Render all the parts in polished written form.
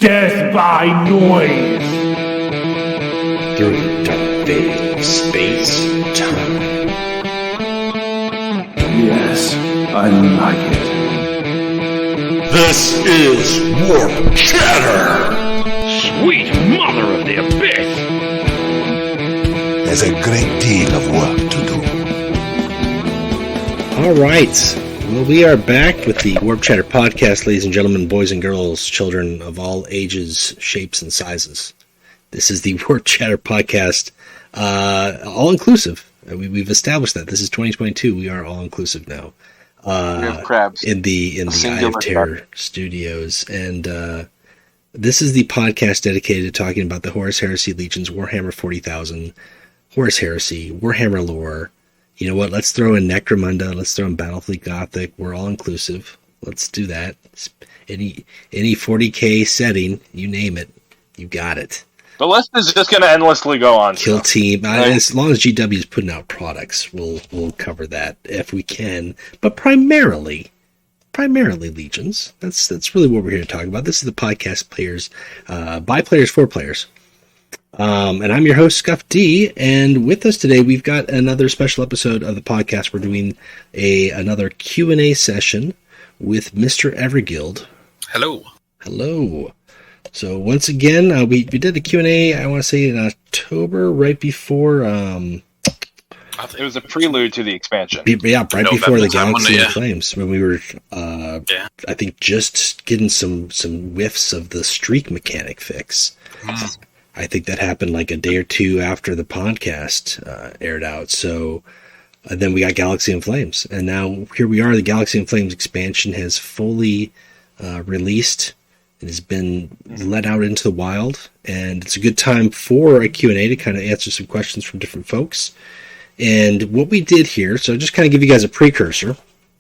Death by noise. Through dark veil, space, time. Yes, I like it. This is Warp Chatter! Sweet mother of the abyss! There's a great deal of work to do. All right. Well, we are back with the Warp Chatter podcast, ladies and gentlemen, boys and girls, children of all ages, shapes, and sizes. This is the Warp Chatter podcast, all-inclusive. We've established that. This is 2022. We are all-inclusive now. We have crabs. In the Eye of Terror studios. And this is the podcast dedicated to talking about the Horus Heresy Legions, Warhammer 40,000, Horus Heresy, Warhammer lore. You know what? Let's throw in Necromunda. Let's throw in Battlefleet Gothic. We're all inclusive. Let's do that. Any 40K setting, you name it, you got it. The list is just going to endlessly go on. Kill Team. As long as GW is putting out products, we'll cover that if we can. But primarily Legions. That's really what we're here to talk about. This is the podcast players, by players for players. And I'm your host, Scuff D, and with us today, we've got another special episode of the podcast. We're doing another Q&A session with Mr. Everguild. Hello. So once again, we did the Q&A, I want to say in October, right before... it was a prelude to the expansion. Right before the Galaxy in Flames, when we were, I think, just getting some whiffs of the streak mechanic fix. I think that happened like a day or two after the podcast aired out. So then we got Galaxy in Flames. And now here we are. The Galaxy in Flames expansion has fully released. It has been let out into the wild. And it's a good time for a Q&A to kind of answer some questions from different folks. And what we did here, so just kind of give you guys a precursor,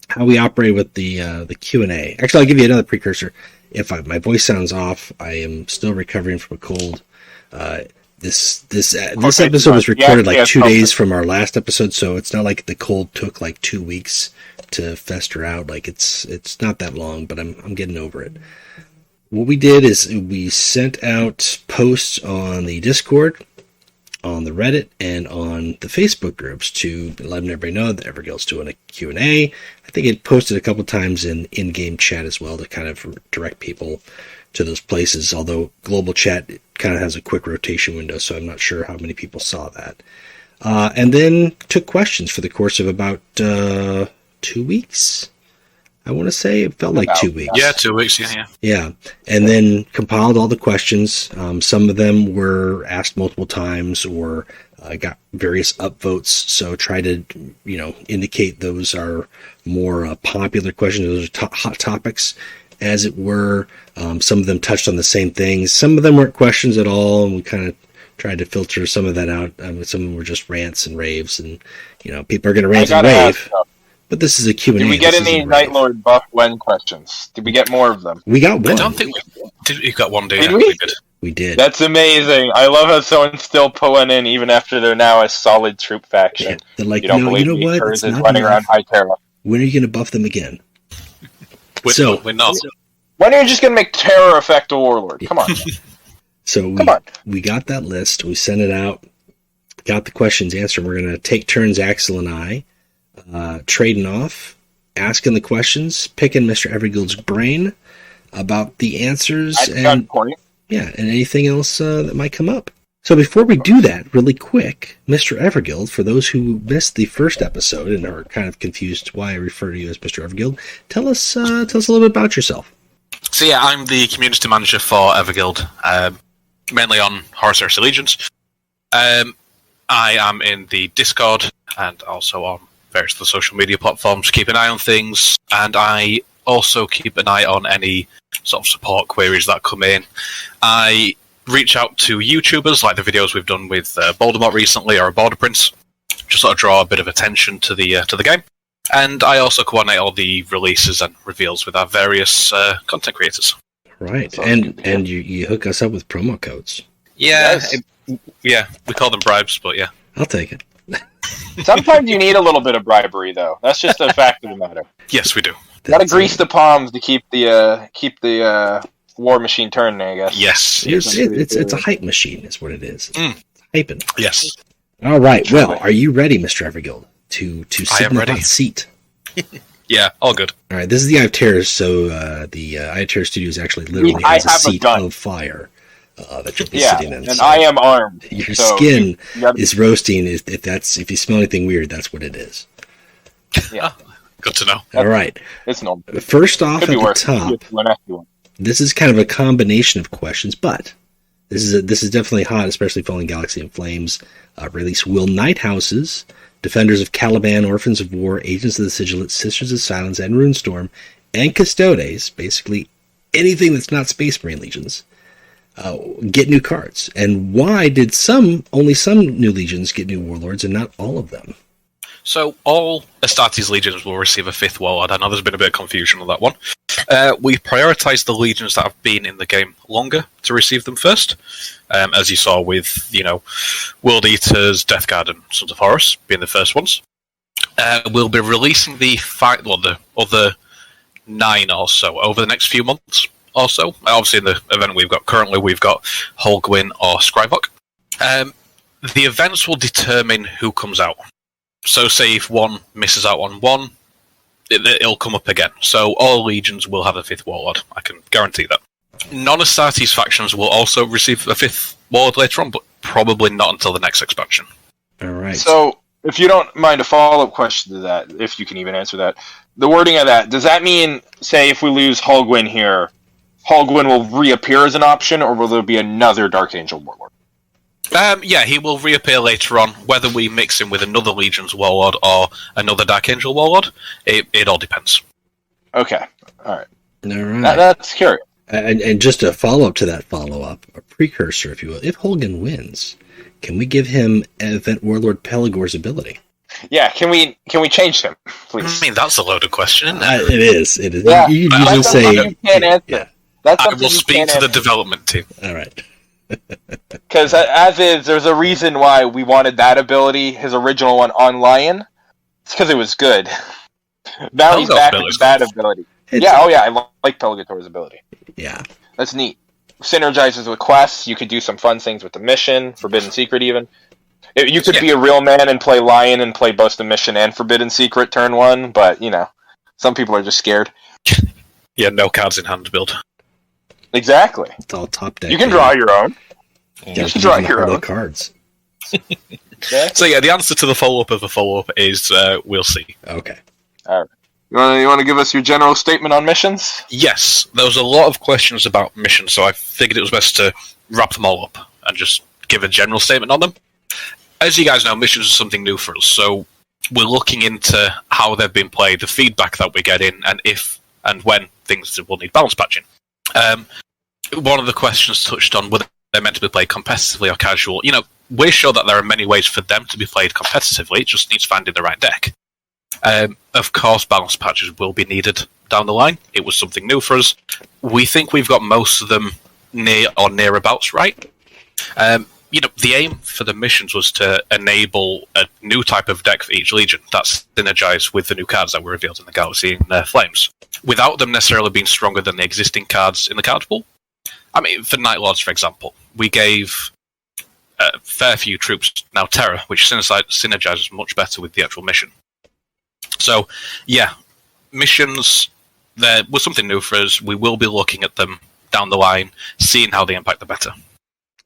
how we operate with the Q&A. Actually, I'll give you another precursor. If my voice sounds off, I am still recovering from a cold. This episode was recorded like 2 days from our last episode, so it's not like the cold took like 2 weeks to fester out. Like it's not that long, but I'm getting over it. What we did is we sent out posts on the Discord, on the Reddit, and on the Facebook groups to let everybody know that Everguild's doing a Q&A. I think it posted a couple times in in-game chat as well to kind of direct people to those places, although global chat kind of has a quick rotation window, so I'm not sure how many people saw that. And then took questions for the course of about 2 weeks. I want to say it felt like 2 weeks. Yeah, 2 weeks, yeah. Yeah, and then compiled all the questions. Some of them were asked multiple times or got various upvotes, so try to, indicate those are more popular questions. Those are hot topics, as it were. Some of them touched on the same things. Some of them weren't questions at all, and we kind of tried to filter some of that out. Some of them were just rants and raves, and people are going to rant and rave. But this is a Q&A. Did we get any Night Lord buff when questions? Did we get more of them? We got one. I don't think we did. You got one, dude. Did we? We did. That's amazing. I love how someone's still pulling in even after they're now a solid troop faction. Yeah, they're like, you know what? It's not running around High Terra. When are you going to buff them again? We're not. When are you just going to make Terror affect a warlord? Come on. We got that list. We sent it out. Got the questions answered. We're going to take turns, Axel and I, trading off, asking the questions, picking Mr. Everguild's brain about the answers, and anything else that might come up. So before we do that, really quick, Mr. Everguild, for those who missed the first episode and are kind of confused why I refer to you as Mr. Everguild, tell us a little bit about yourself. So yeah, I'm the community manager for Everguild, mainly on Horus Heresy Legions. I am in the Discord and also on various other social media platforms, keep an eye on things, and I also keep an eye on any sort of support queries that come in. I reach out to YouTubers, like the videos we've done with Voldemort recently, or Border Prince, just sort of draw a bit of attention to the game. And I also coordinate all the releases and reveals with our various content creators. Right, and you hook us up with promo codes. Yeah, yes. We call them bribes, but yeah. I'll take it. Sometimes you need a little bit of bribery, though. That's just a fact of the matter. Yes, we do. Gotta grease the palms to keep the War Machine turn, I guess. Yes. It's a hype machine, is what it is. Hyping. Yes. All right. Well, are you ready, Mr. Everguild, to sit in the hot seat? Yeah, all good. All right. This is the Eye of Terror, so the Eye of Terror Studios actually literally has a seat of fire that you'll be sitting in. And so I am armed. your skin is roasting. If you smell anything weird, that's what it is. Yeah. Good to know. All right. It's normal. First off, Could at be the worse. top, this is kind of a combination of questions, but this is definitely hot, especially following Galaxy in Flames release. Will Night Houses, Defenders of Caliban, Orphans of War, Agents of the Sigilate, Sisters of Silence, and Runestorm, and Custodes, basically anything that's not Space Marine Legions, get new cards? And why did only some new Legions get new Warlords and not all of them? So all Astartes Legions will receive a 5th Warlord. I know there's been a bit of confusion on that one. We prioritise the Legions that have been in the game longer to receive them first. As you saw with, World Eaters, Death Guard, and Sons of Horus being the first ones. We'll be releasing the other 9 or so over the next few months or so. Obviously, in the event we've got Holgwyn or Scrivok. The events will determine who comes out. So say if one misses out on one, it'll come up again. So all legions will have a 5th Warlord. I can guarantee that. Non-Astartes factions will also receive a 5th Warlord later on, but probably not until the next expansion. All right. So, if you don't mind a follow-up question to that, if you can even answer that, the wording of that, does that mean, say, if we lose Holgwyn here, Holgwyn will reappear as an option, or will there be another Dark Angel Warlord? Yeah, he will reappear later on. Whether we mix him with another Legion's Warlord or another Dark Angel Warlord, it all depends. Okay, all right. All right. That's curious. And just a follow-up to that follow-up, a precursor, if you will. If Holgwyn wins, can we give him Event Warlord Pelagor's ability? Yeah, can we change him, please? I mean, that's a loaded question, isn't it? It is. Yeah, you that's usually say... You can't answer. Yeah. That's I will speak to the development team. All right. Because there's a reason why we wanted that ability, his original one, on Lion. It's because it was good. Now he's back with that ability. I like Pelagor's ability. Yeah. That's neat. Synergizes with quests. You could do some fun things with the mission, Forbidden Secret even. You could be a real man and play Lion and play both the mission and Forbidden Secret turn 1, but, some people are just scared. Yeah, no cards in hand build. Exactly. It's all top deck. You can draw your own. You can draw your own cards. Exactly. So yeah, the answer to the follow-up of the follow-up is we'll see. Okay. All right. You want to give us your general statement on missions? Yes, there was a lot of questions about missions, so I figured it was best to wrap them all up and just give a general statement on them. As you guys know, missions are something new for us, so we're looking into how they've been played, the feedback that we get in, and if and when things will need balance patching. One of the questions touched on whether they're meant to be played competitively or casual. We're sure that there are many ways for them to be played competitively. It just needs finding the right deck. Of course, balance patches will be needed down the line. It was something new for us. We think we've got most of them near or nearabouts right. The aim for the missions was to enable a new type of deck for each legion that's synergized with the new cards that were revealed in the Galaxy in Flames, without them necessarily being stronger than the existing cards in the card pool. I mean, for Night Lords, for example, we gave a fair few troops now Terror, which synergizes much better with the actual mission. So, yeah, missions, there was something new for us. We will be looking at them down the line, seeing how they impact the meta.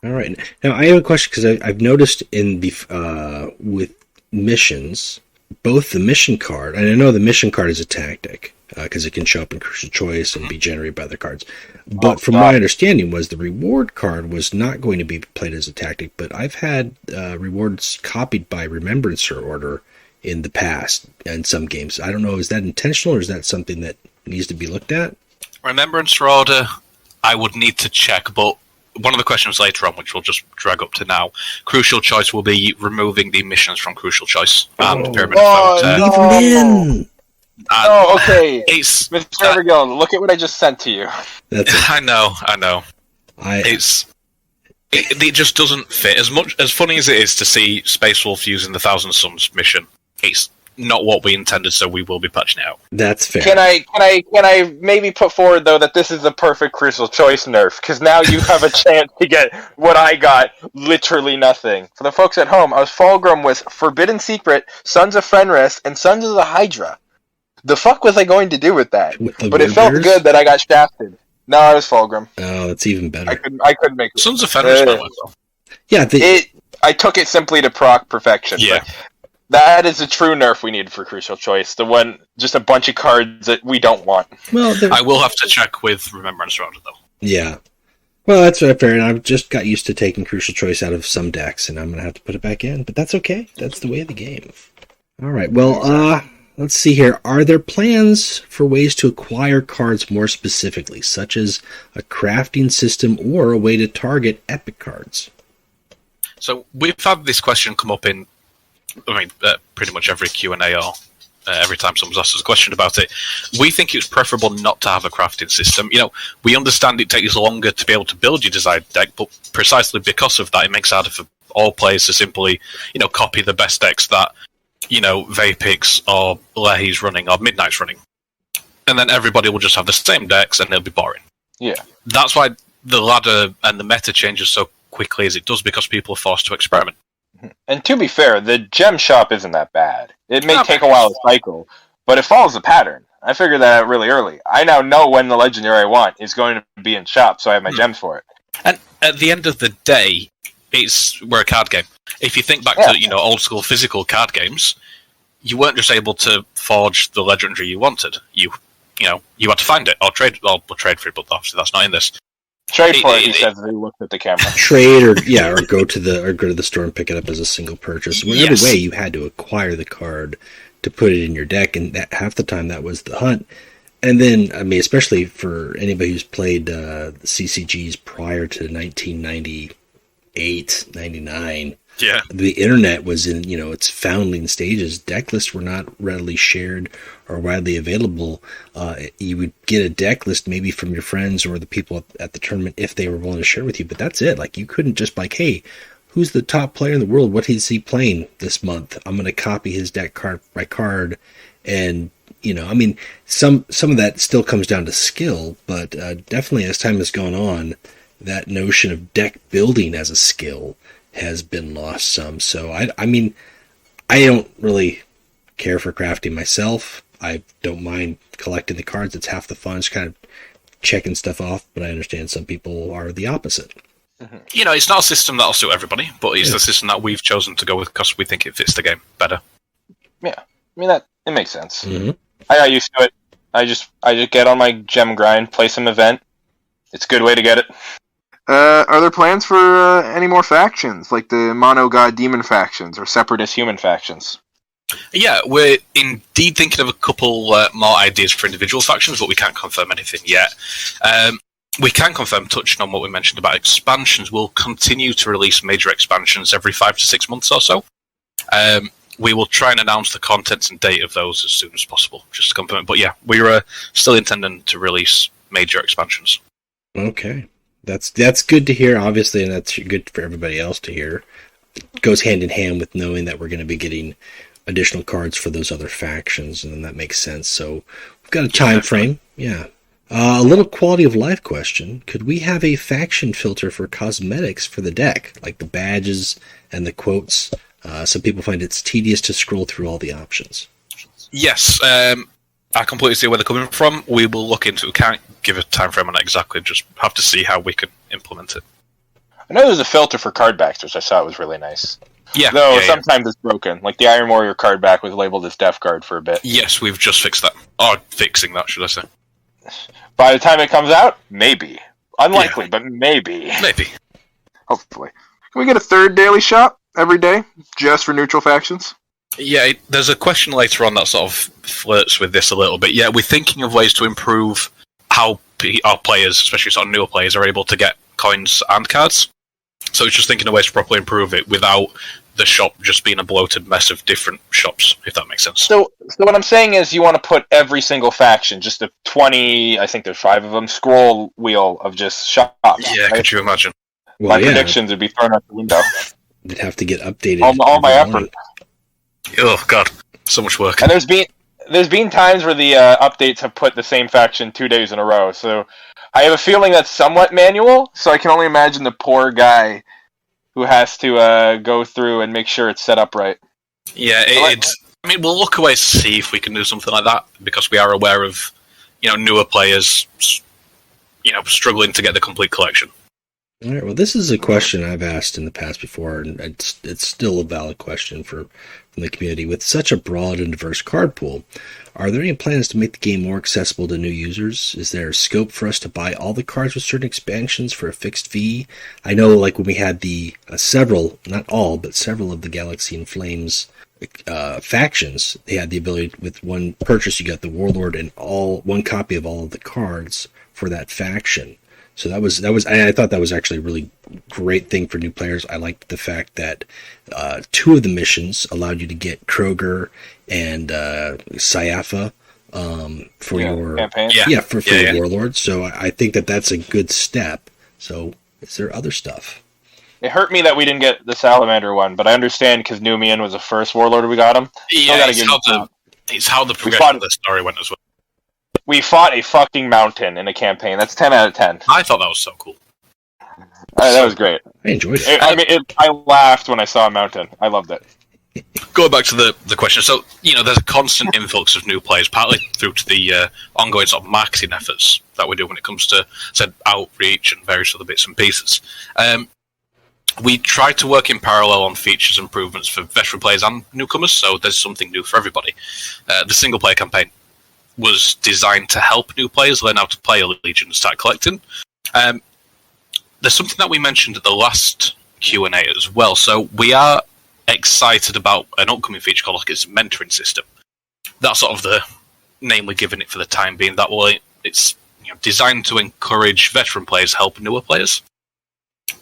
All right. Now, I have a question, because I've noticed with missions, both the mission card, and I know the mission card is a tactic, because it can show up in Crucial Choice and be generated by other cards. But from my understanding was the reward card was not going to be played as a tactic, but I've had rewards copied by Remembrancer Order in the past in some games. I don't know, is that intentional or is that something that needs to be looked at? Remembrancer Order, I would need to check, but one of the questions later on, which we'll just drag up to now, Crucial Choice will be removing the missions from Crucial Choice and Pyramid of Foes. Leave them in! Okay. Mr. Everguild, look at what I just sent to you. I know. It just doesn't fit. As funny as it is to see Space Wolf using the Thousand Suns mission, it's not what we intended, so we will be patching it out. That's fair. Can I maybe put forward, though, that this is the perfect Crucial Choice nerf? Because now you have a chance to get what I got, literally nothing. For the folks at home, I was Fulgrim with Forbidden Secret, Sons of Fenris, and Sons of the Hydra. The fuck was I going to do with that? But it felt good that I got shafted. No, I was Fulgrim. Oh, that's even better. I couldn't make it. Sons of Fenris went well. Yeah, I took it simply to proc perfection. Yeah. That is a true nerf we need for Crucial Choice. The one, just a bunch of cards that we don't want. Well, I will have to check with Remembrance around it, though. Yeah. Well, that's fair, and I've just got used to taking Crucial Choice out of some decks, and I'm going to have to put it back in, but that's okay. That's the way of the game. All right, well, let's see here. Are there plans for ways to acquire cards more specifically, such as a crafting system or a way to target epic cards? So we've had this question come up in, pretty much every Q&A or every time someone's asked us a question about it. We think it's preferable not to have a crafting system. We understand it takes longer to be able to build your desired deck, but precisely because of that, it makes it harder for all players to simply, copy the best decks that, Vapix or Leahy's running or Midnight's running. And then everybody will just have the same decks and it'll be boring. Yeah. That's why the ladder and the meta changes so quickly as it does, because people are forced to experiment. And to be fair, the gem shop isn't that bad. It may take a while to cycle, but it follows a pattern. I figured that out really early. I now know when the legendary I want is going to be in shop, so I have my gems for it. And at the end of the day, we're a card game. If you think back to old school physical card games, you weren't just able to forge the legendary you wanted. You had to find it or trade. Well, we'll trade for it, but obviously that's not in this. Trade for it, he says as he looked at the camera. Trade or go to the store and pick it up as a single purchase. Whatever way, you had to acquire the card to put it in your deck, and that, half the time that was the hunt. And then, especially for anybody who's played the CCGs prior to 1998, 99, the internet was in its founding stages. Deck lists were not readily shared or widely available. You would get a deck list maybe from your friends or the people at the tournament if they were willing to share with you, but that's it. Like, you couldn't just hey, who's the top player in the world? What is he playing this month? I'm going to copy his deck card by card. And some of that still comes down to skill, but definitely as time has gone on, that notion of deck building as a skill has been lost some. So I don't really care for crafting myself. I don't mind collecting the cards. It's half the fun. It's kind of checking stuff off, but I understand some people are the opposite. Mm-hmm. It's not a system that'll suit everybody, but it's the system that we've chosen to go with because we think it fits the game better. Yeah, it makes sense. Mm-hmm. I got used to it. I just get on my gem grind, play some event. It's a good way to get it. Are there plans for any more factions, like the Mono God Demon factions or Separatist Human factions? Yeah, we're indeed thinking of a couple more ideas for individual factions, but we can't confirm anything yet. We can confirm, touching on what we mentioned about expansions, we'll continue to release major expansions every 5 to 6 months or so. We will try and announce the contents and date of those as soon as possible, just to confirm. But yeah, we're still intending to release major expansions. Okay. That's good to hear, obviously, and that's good for everybody else to hear. It goes hand in hand with knowing that we're going to be getting additional cards for those other factions, and that makes sense. So we've got a time frame. Yeah. A little quality of life question. Could we have a faction filter for cosmetics for the deck, like the badges and the quotes? Some people find it's tedious to scroll through all the options. Yes, I completely see where they're coming from. We will look into it. Can't give a time frame on it exactly. Just have to see how we can implement it. I know there's a filter for card backs, which I saw it was really nice. Yeah. Though sometimes it's broken. Like the Iron Warrior card back was labeled as Death Guard for a bit. Yes, we've just fixed that. Or fixing that, should I say. By the time it comes out, maybe. Unlikely, but maybe. Maybe. Hopefully. Can we get a third daily shop every day, just for neutral factions? Yeah, there's a question later on that sort of flirts with this a little bit. Yeah, we're thinking of ways to improve how our players, especially sort of newer players, are able to get coins and cards. So it's just thinking of ways to properly improve it without the shop just being a bloated mess of different shops, if that makes sense. So what I'm saying is you want to put every single faction, just a 20, I think there's 5 of them, scroll wheel of just shops. Yeah, right? Could you imagine? My predictions would be thrown out the window. It'd have to get updated. All my effort. Oh, God. So much work. And there's been times where the updates have put the same faction 2 days in a row. So I have a feeling that's somewhat manual. So I can only imagine the poor guy who has to go through and make sure it's set up right. Yeah, I mean, we'll look away to see if we can do something like that, because we are aware of, newer players, struggling to get the complete collection. All right. Well, this is a question I've asked in the past before, and it's still a valid question from the community. With such a broad and diverse card pool, are there any plans to make the game more accessible to new users? Is there a scope for us to buy all the cards with certain expansions for a fixed fee? I know, like when we had the several, not all, but several of the Galaxy and Flames factions, they had the ability, with one purchase, you got the warlord and one copy of all of the cards for that faction. So that was I thought that was actually a really great thing for new players. I liked the fact that 2 of the missions allowed you to get Kroger and Syafa for your campaign. For your warlord. So I think that that's a good step. So is there other stuff? It hurt me that we didn't get the Salamander one, but I understand because Numian was the first warlord we got him. Yeah, it's how the progression of the story went as well. We fought a fucking mountain in a campaign. That's 10 out of 10. I thought that was so cool. That was great. I enjoyed it. I laughed when I saw a mountain. I loved it. Going back to the question, so, there's a constant influx of new players, partly through to the ongoing sort of marketing efforts that we do when it comes to, said, outreach and various other bits and pieces. We try to work in parallel on features improvements for veteran players and newcomers, so there's something new for everybody. The single-player campaign was designed to help new players learn how to play a Legion and start collecting. There's something that we mentioned at the last Q&A as well, so we are excited about an upcoming feature called its mentoring system. That's sort of the name we're giving it for the time being. It's designed to encourage veteran players help newer players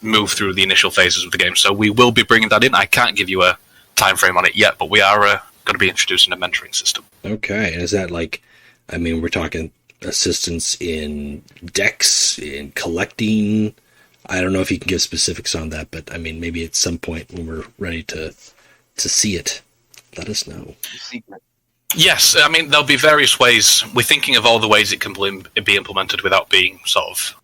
move through the initial phases of the game. So we will be bringing that in. I can't give you a time frame on it yet, but we are going to be introducing a mentoring system. Okay, and is that we're talking assistance in decks, in collecting? I don't know if you can give specifics on that, but maybe at some point when we're ready to see it, let us know. Yes, there'll be various ways. We're thinking of all the ways it can be implemented without being sort of,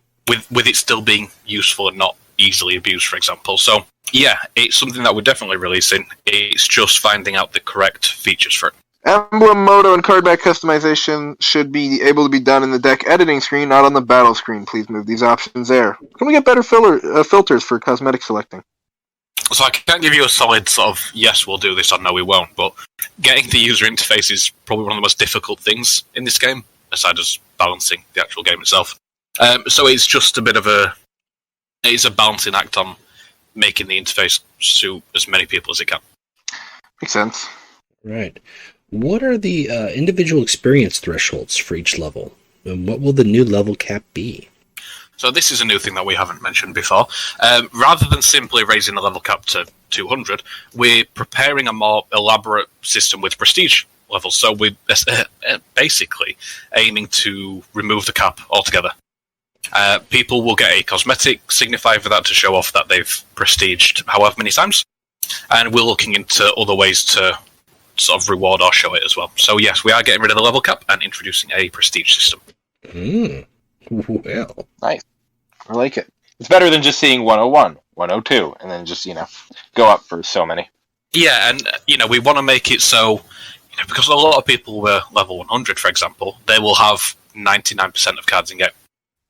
with it still being useful and not easily abused, for example. So, yeah, it's something that we're definitely releasing. It's just finding out the correct features for it. Emblem, moto, and card back customization should be able to be done in the deck editing screen, not on the battle screen. Please move these options there. Can we get better filters for cosmetic selecting? So I can't give you a solid sort of, yes, we'll do this, or no, we won't, but getting the user interface is probably one of the most difficult things in this game, aside as balancing the actual game itself. So it's just a bit of it's a balancing act on making the interface suit as many people as it can. Makes sense. Right. What are the individual experience thresholds for each level? And what will the new level cap be? So this is a new thing that we haven't mentioned before. Rather than simply raising the level cap to 200, we're preparing a more elaborate system with prestige levels. So we're basically aiming to remove the cap altogether. People will get a cosmetic signifier for that to show off that they've prestiged however many times. And we're looking into other ways to sort of reward or show it as well. So yes, we are getting rid of the level cap and introducing a prestige system. Well. Nice. I like it. It's better than just seeing 101, 102, and then just, go up for so many. Yeah, and, we want to make it so, because a lot of people were level 100, for example, they will have 99% of cards in game.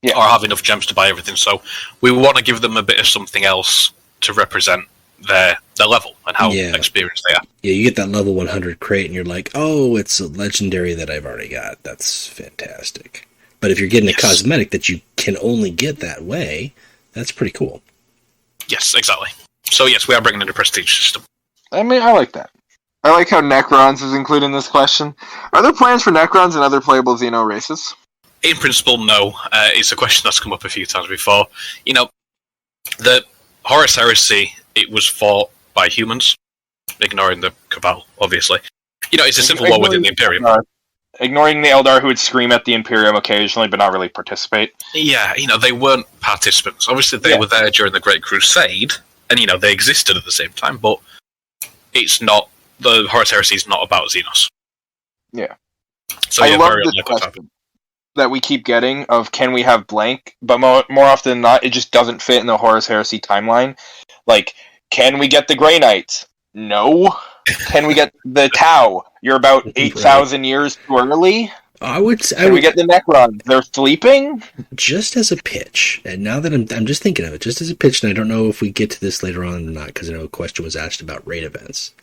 Yeah. Or have enough gems to buy everything. So we want to give them a bit of something else to represent their level and how experienced they are. Yeah, you get that level 100 crate and you're like, oh, it's a legendary that I've already got. That's fantastic. But if you're getting a cosmetic that you can only get that way, that's pretty cool. Yes, exactly. So yes, we are bringing in a prestige system. I like that. I like how Necrons is included in this question. Are there plans for Necrons and other playable Xeno races? In principle, no. It's a question that's come up a few times before. The Horus Heresy, it was fought by humans, ignoring the Cabal, obviously. It's a civil war within the Imperium. Ignoring the Eldar who would scream at the Imperium occasionally, but not really participate. Yeah, they weren't participants. Obviously, they were there during the Great Crusade, and, they existed at the same time, but it's not the Horus Heresy is not about Xenos. Yeah. So I love this question that we keep getting of can we have blank, but more often than not, it just doesn't fit in the Horus Heresy timeline. Like, can we get the Grey Knights? No. Can we get the Tau? You're about 8,000 years too early. Can we get the Necrons? They're sleeping? Just as a pitch, and now that I'm just thinking of it, just as a pitch, and I don't know if we get to this later on or not, because I know a question was asked about raid events.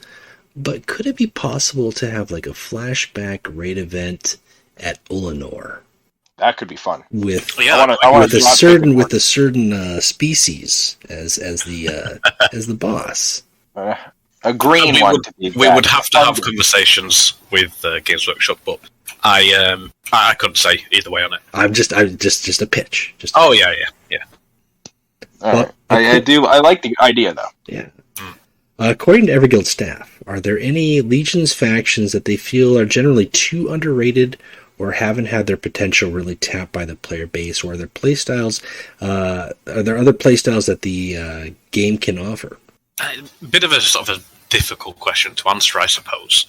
But could it be possible to have like a flashback raid event at Ulanor? That could be fun. With a certain species as the boss. A green one. We would have to have conversations with Games Workshop, but I couldn't say either way on it. I'm just a pitch. Yeah. All right. I like the idea though. Yeah. According to Everguild staff, are there any Legions factions that they feel are generally too underrated or haven't had their potential really tapped by the player base, or are there playstyles? Are there other playstyles that the game can offer? A bit of a sort of a difficult question to answer, I suppose.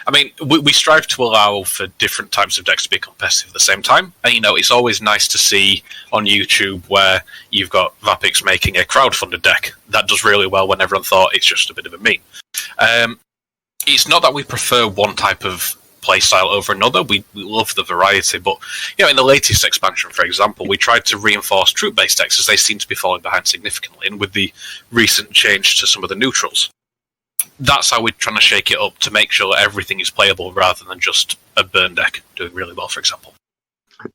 I mean, we strive to allow for different types of decks to be competitive at the same time. And, it's always nice to see on YouTube where you've got Vapix making a crowdfunded deck that does really well when everyone thought it's just a bit of a meme. It's not that we prefer one type of playstyle over another. We love the variety, but in the latest expansion, for example, we tried to reinforce troop-based decks as they seem to be falling behind significantly, and with the recent change to some of the neutrals, that's how we're trying to shake it up to make sure everything is playable rather than just a burn deck doing really well, for example.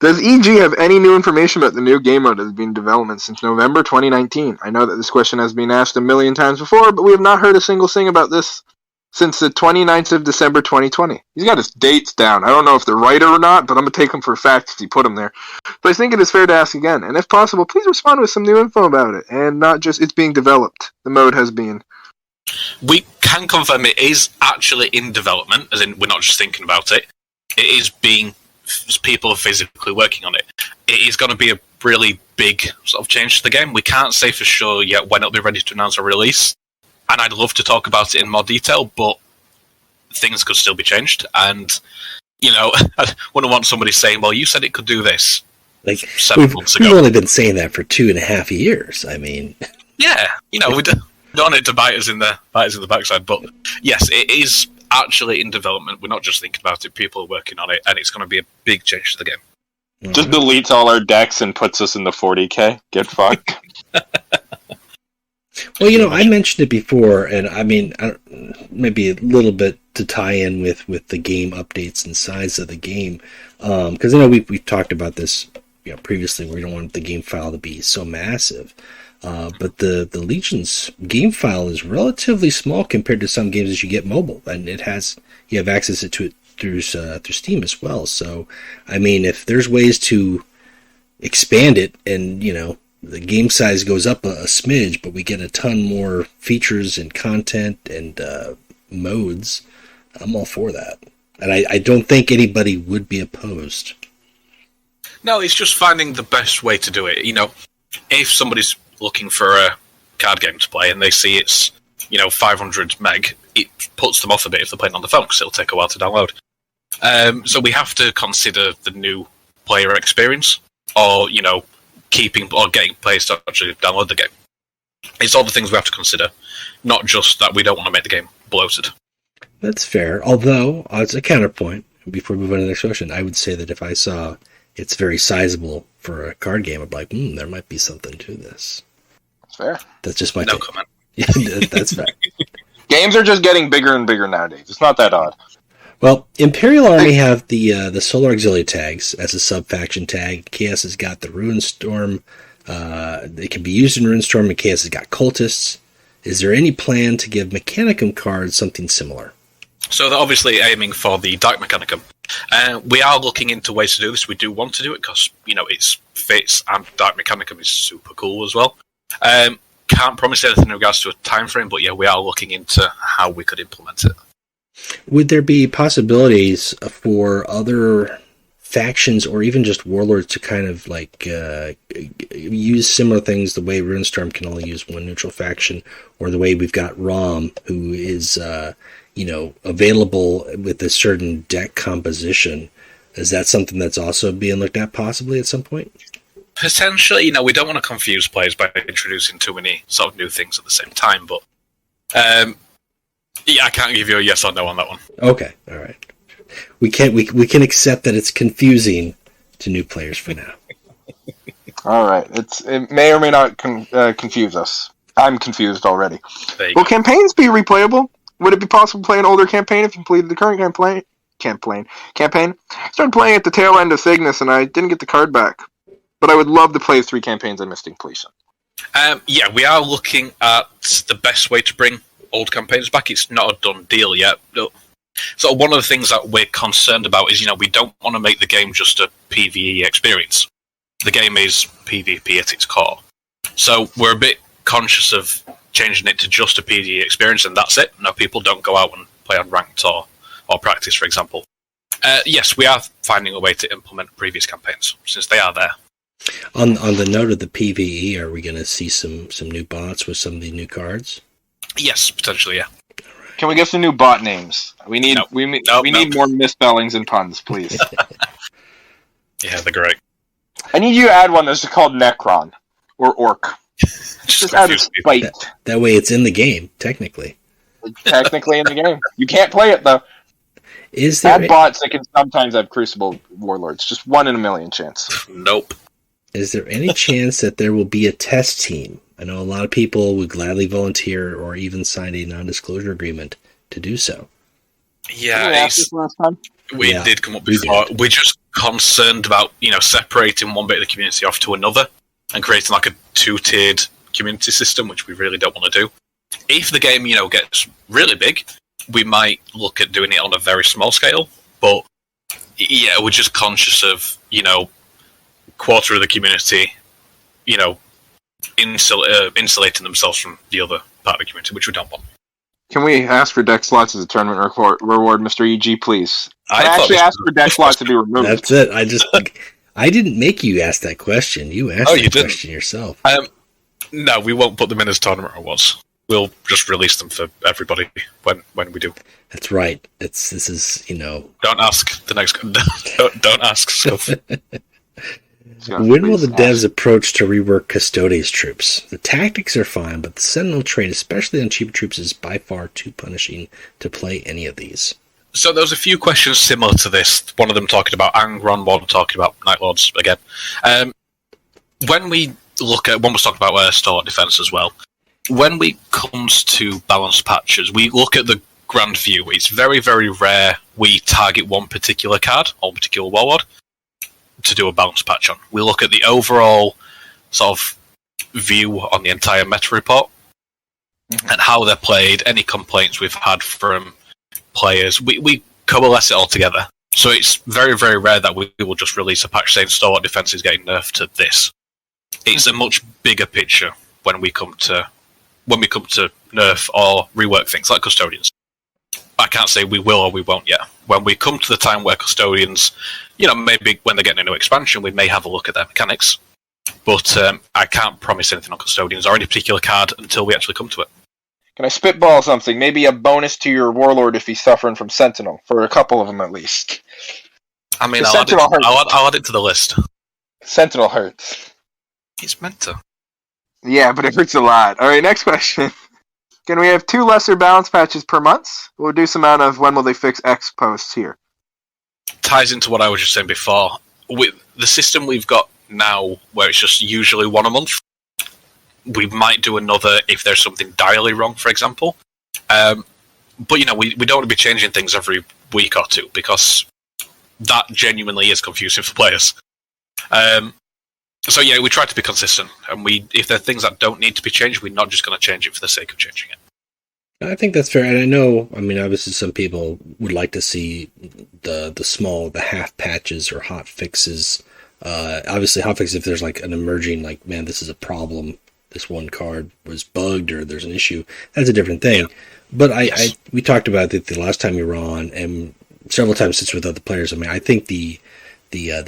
Does EG have any new information about the new game mode that has been in development since November 2019? I know that this question has been asked a million times before, but we have not heard a single thing about this since the 29th of December 2020. He's got his dates down. I don't know if they're right or not, but I'm going to take them for a fact if he put them there. But I think it is fair to ask again. And if possible, please respond with some new info about it. And not just it's being developed. The mode has been. We can confirm it is actually in development, as in we're not just thinking about it. It is being... people are physically working on it. It is going to be a really big sort of change to the game. We can't say for sure yet when it'll be ready to announce a release. And I'd love to talk about it in more detail, but things could still be changed. And, I wouldn't want somebody saying, well, you said it could do this like 7 months ago. We've only been saying that for 2.5 years. I mean... Yeah, we don't want it to bite us in the backside. But, yes, it is actually in development. We're not just thinking about it. People are working on it, and it's going to be a big change to the game. Just deletes all our decks and puts us in the 40k. Get fucked. Well, I mentioned it before, and I mean, maybe a little bit to tie in with the game updates and size of the game, because I know we've talked about this previously, where we don't want the game file to be so massive, but the Legion's game file is relatively small compared to some games that you get mobile, and you have access to it through Steam as well. So, I mean, if there's ways to expand it, and the game size goes up a smidge, but we get a ton more features and content and modes, I'm all for that. And I don't think anybody would be opposed. No, it's just finding the best way to do it. If somebody's looking for a card game to play and they see it's 500 meg, it puts them off a bit if they're playing on the phone because it'll take a while to download. So we have to consider the new player experience, or keeping or getting players to actually download the game. It's all the things we have to consider, not just that we don't want to make the game bloated. That's fair. Although, as a counterpoint, before we move on to the next question, I would say that if I saw it's very sizable for a card game, I'd be like, there might be something to this. That's fair. That's just my no take. Comment. Yeah, that's fair. Games are just getting bigger and bigger nowadays. It's not that odd. Well, Imperial Army have the Solar Auxilia tags as a sub-faction tag. Chaos has got the Ruinstorm. They can be used in Ruinstorm, and Chaos has got Cultists. Is there any plan to give Mechanicum cards something similar? So they're obviously aiming for the Dark Mechanicum. We are looking into ways to do this. We do want to do it because, it's fits, and Dark Mechanicum is super cool as well. Can't promise anything in regards to a time frame, but yeah, we are looking into how we could implement it. Would there be possibilities for other factions or even just warlords to kind of use similar things the way Ruinstorm can only use one neutral faction, or the way we've got Rom, who is available with a certain deck composition. Is that something that's also being looked at possibly at some point? Potentially, we don't want to confuse players by introducing too many sort of new things at the same time, but I can't give you a yes or no on that one. Okay, all right. We can accept that it's confusing to new players for now. All right, it may or may not confuse us. I'm confused already. Will campaigns be replayable? Would it be possible to play an older campaign if you completed the current campaign? Started playing at the tail end of Cygnus, and I didn't get the card back. But I would love to play 3 campaigns I missed in completion. Yeah, we are looking at the best way to bring old campaigns back. It's not a done deal yet. So one of the things that we're concerned about is, we don't want to make the game just a PvE experience. The game is PvP at its core. So we're a bit conscious of changing it to just a PvE experience, and that's it. No, people don't go out and play on ranked or practice, for example. Yes, we are finding a way to implement previous campaigns, since they are there. On the note of the PvE, are we going to see some new bots with some of the new cards? Yes, potentially, yeah. Can we get some new bot names? We need need more misspellings and puns, please. Yeah, they're great. I need you to add one that's called Necron or Orc. Just add a spite. That way, it's in the game technically. Technically in the game, you can't play it though. Is there add bots that can sometimes have Crucible warlords? Just 1 in a million chance. Nope. Is there any chance that there will be a test team? I know a lot of people would gladly volunteer or even sign a non-disclosure agreement to do so. Yeah, we did come up before. We're just concerned about separating one bit of the community off to another and creating like a 2-tiered community system, which we really don't want to do. If the game gets really big, we might look at doing it on a very small scale. But yeah, we're just conscious of quarter of the community, insulating themselves from the other part of the community, which we don't want. Can we ask for deck slots as a tournament reward, Mr. EG, please? Can I actually ask for deck slots to be removed? That's it. I didn't make you ask that question. You asked that question yourself. No, we won't put them in as tournament rewards. We'll just release them for everybody when we do. That's right. This is. Don't ask the next. Don't ask stuff. When will the devs approach to rework Custodes troops? The tactics are fine, but the Sentinel trait, especially on cheap troops, is by far too punishing to play any of these. So there was a few questions similar to this. One of them talking about Angron, one talking about Night Lords again. When we was talking about Stalwart Defense as well. When it comes to balanced patches, we look at the grand view. It's very, very rare we target one particular card or particular warlord to do a balance patch on. We look at the overall sort of view on the entire meta report and how they're played, any complaints we've had from players. We coalesce it all together. So it's very, very rare that we will just release a patch saying Stalwart Defense is getting nerfed to this. It's a much bigger picture when we come to nerf or rework things like Custodians. I can't say we will or we won't yet. When we come to the time where Custodians, maybe when they're getting a new expansion, we may have a look at their mechanics. But I can't promise anything on Custodians or any particular card until we actually come to it. Can I spitball something? Maybe a bonus to your warlord if he's suffering from Sentinel, for a couple of them at least. I mean, I'll add it to the list. Sentinel hurts. It's meant to. Yeah, but it hurts a lot. Alright, next question. Can we have 2 lesser balance patches per month? We'll do some amount of when will they fix X posts here. Ties into what I was just saying before. With the system we've got now, where it's just usually 1 a month, we might do another if there's something direly wrong, for example. But, we don't want to be changing things every week or two, because that genuinely is confusing for players. So yeah, we try to be consistent, and if there are things that don't need to be changed, we're not just going to change it for the sake of changing it. I think that's fair, and I know, obviously some people would like to see the half patches or hot fixes. Obviously hot fixes if there's like an emerging, like, man, this is a problem, this one card was bugged or there's an issue, that's a different thing. Yeah. But we talked about it the last time you were on, and several times since with other players. I think the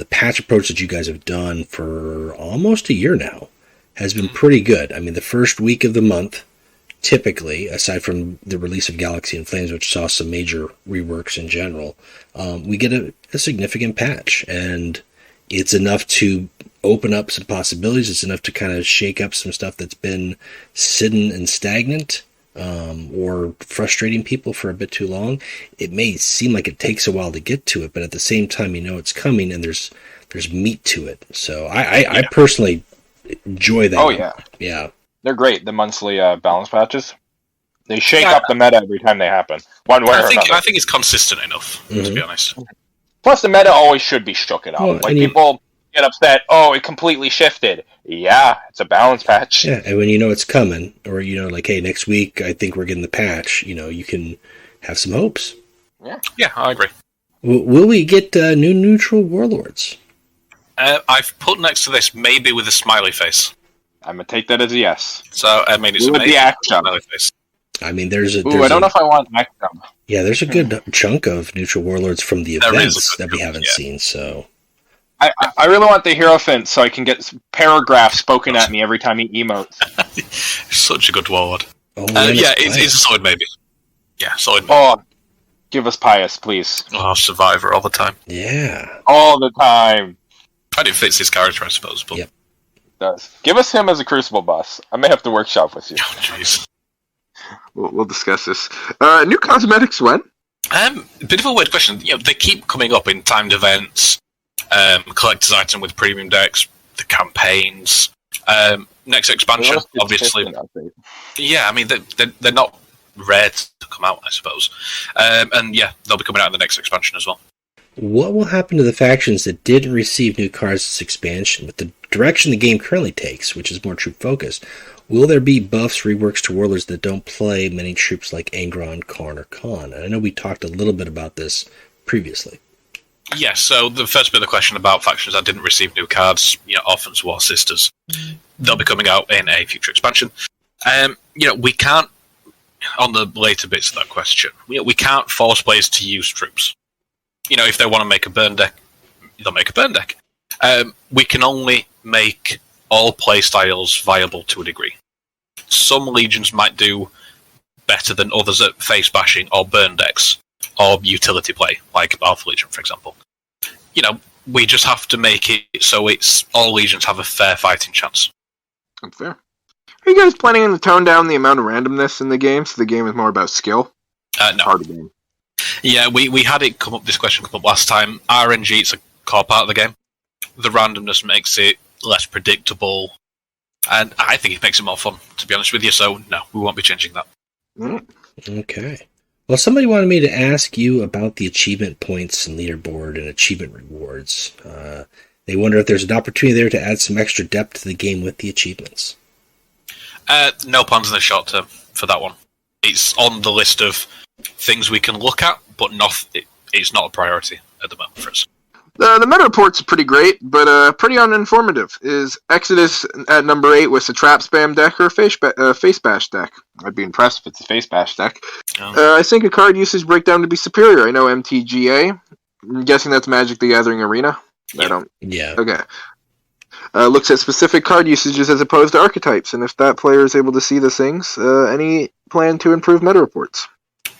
patch approach that you guys have done for almost a year now has been pretty good. The first week of the month, typically, aside from the release of Galaxy and Flames, which saw some major reworks in general, we get a significant patch, and it's enough to open up some possibilities. It's enough to kind of shake up some stuff that's been sitting and stagnant, or frustrating people for a bit too long. It may seem like it takes a while to get to it, but at the same time, you know it's coming, and there's meat to it. So I personally enjoy that. Oh yeah, yeah, they're great. The monthly balance patches, they shake up the meta every time they happen. One way or another. I think it's consistent enough, to be honest. Plus, the meta always should be shooken up. Well, people get upset. Oh, it completely shifted. Yeah, it's a balance patch. Yeah, and when you know it's coming, or you know, like, hey, next week I think we're getting the patch. You know, you can have some hopes. Yeah, I agree. Will we get new neutral warlords? I've put next to this maybe with a smiley face. I'm gonna take that as a yes. So I mean, it's with the action. Smiley face. I mean, there's a. I don't know if I want action. Yeah, there's a good chunk of neutral warlords from the events that we haven't seen. So. I really want the Hierophant so I can get paragraphs spoken at me every time he emotes. Such a good warlord. Oh, it's a solid maybe. Yeah, solid maybe. Oh, give us Pious, please. Oh, Survivor all the time. Yeah. All the time. And it fits his character, I suppose. But... Yep. It does. Give us him as a Crucible boss. I may have to workshop with you. Oh, jeez. We'll discuss this. New cosmetics when? Bit of a weird question. You know, they keep coming up in timed events. Collector's item with premium decks, the campaigns, next expansion, obviously. Yeah, I mean, they're not rare to come out, I suppose. And yeah, they'll be coming out in the next expansion as well. What will happen to the factions that didn't receive new cards this expansion, with the direction the game currently takes, which is more troop-focused? Will there be buffs, reworks to warlords that don't play many troops like Angron, Karn, or Khan? And I know we talked a little bit about this previously. Yeah, so the first bit of the question about factions that didn't receive new cards, Orphans, War Sisters, they'll be coming out in a future expansion. We can't, on the later bits of that question, we can't force players to use troops. If they want to make a burn deck, they'll make a burn deck. We can only make all playstyles viable to a degree. Some legions might do better than others at face bashing or burn decks, or utility play, like Alpha Legion, for example. We just have to make it so it's all legions have a fair fighting chance. That's fair. Are you guys planning to tone down the amount of randomness in the game so the game is more about skill? No. Part of the game. Yeah, we had this question come up last time. RNG, it's a core part of the game. The randomness makes it less predictable, and I think it makes it more fun, to be honest with you, so no, we won't be changing that. Okay. Well, somebody wanted me to ask you about the achievement points and leaderboard and achievement rewards. They wonder if there's an opportunity there to add some extra depth to the game with the achievements. No plans in the short term for that one. It's on the list of things we can look at, but it's not a priority at the moment for us. The meta report's pretty great, but pretty uninformative. Is Exodus at number 8 with a trap spam deck or a face bash deck? I'd be impressed if it's a face bash deck. I think a card usage breakdown to be superior. I know MTGA. I'm guessing that's Magic the Gathering Arena. Yeah. Okay. Looks at specific card usages as opposed to archetypes, and if that player is able to see the things, any plan to improve meta reports?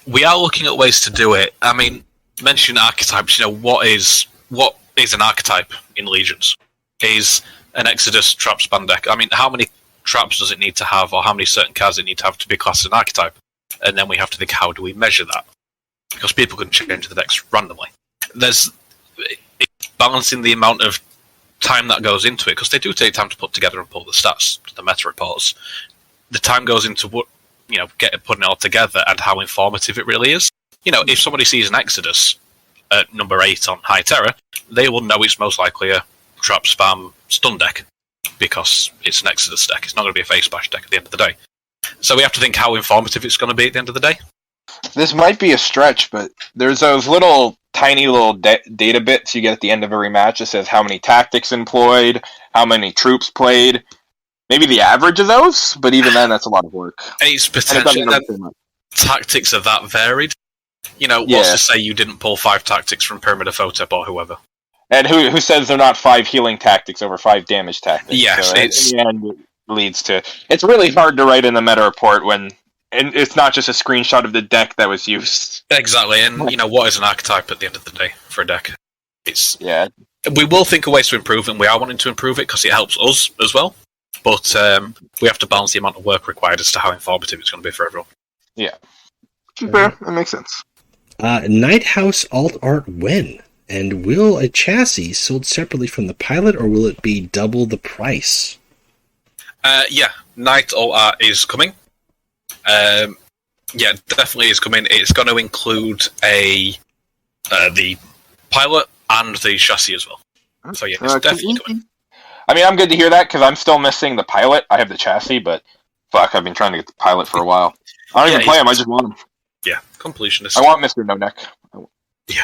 We are looking at ways to do it. I mean, mentioning archetypes, what is an archetype in Legions? Is an Exodus trap spam deck. I mean, how many traps does it need to have, or how many certain cards it need to have to be classed as an archetype? And then we have to think, how do we measure that? Because people can change the decks randomly. It's balancing the amount of time that goes into it, because they do take time to put together and pull the stats, the meta reports. The time goes into putting it all together and how informative it really is. If somebody sees an Exodus at number 8 on High Terror, they will know it's most likely a trap spam stun deck, because it's an Exodus deck. It's not going to be a face bash deck at the end of the day. So we have to think how informative it's going to be at the end of the day. This might be a stretch, but there's those tiny little data bits you get at the end of every match that says how many tactics employed, how many troops played. Maybe the average of those, but even then, that's a lot of work. It's potentially tactics are that varied. What's to say you didn't pull 5 tactics from Pyramid of Photep or whoever? And who says they're not 5 healing tactics over 5 damage tactics? Yes, so in the end, it leads to... It's really hard to write in the meta report when and it's not just a screenshot of the deck that was used. Exactly, and what is an archetype at the end of the day for a deck? Yeah. We will think of ways to improve it, and we are wanting to improve it because it helps us as well. But we have to balance the amount of work required as to how informative it's going to be for everyone. Yeah. Fair. That makes sense. Night House alt art when? And will a chassis sold separately from the pilot, or will it be double the price? Yeah, Night alt art is coming. Yeah, definitely is coming. It's going to include the pilot and the chassis as well. So yeah, it's definitely coming. I mean, I'm good to hear that because I'm still missing the pilot. I have the chassis, but fuck, I've been trying to get the pilot for a while. I don't even play him. I just want him. Yeah, completionist. I want Mr. No Neck. Yeah.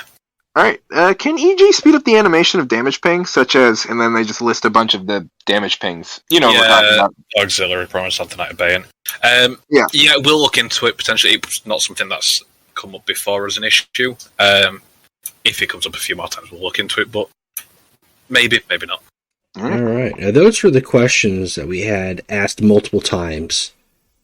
Alright, can EG speed up the animation of damage pings, such as, and then they just list a bunch of the damage pings? You know what we're talking about. Auxiliary promise, something like Bayon. Yeah, we'll look into it, potentially. It's not something that's come up before as an issue. If it comes up a few more times, we'll look into it, but maybe not. Alright, now those were the questions that we had asked multiple times,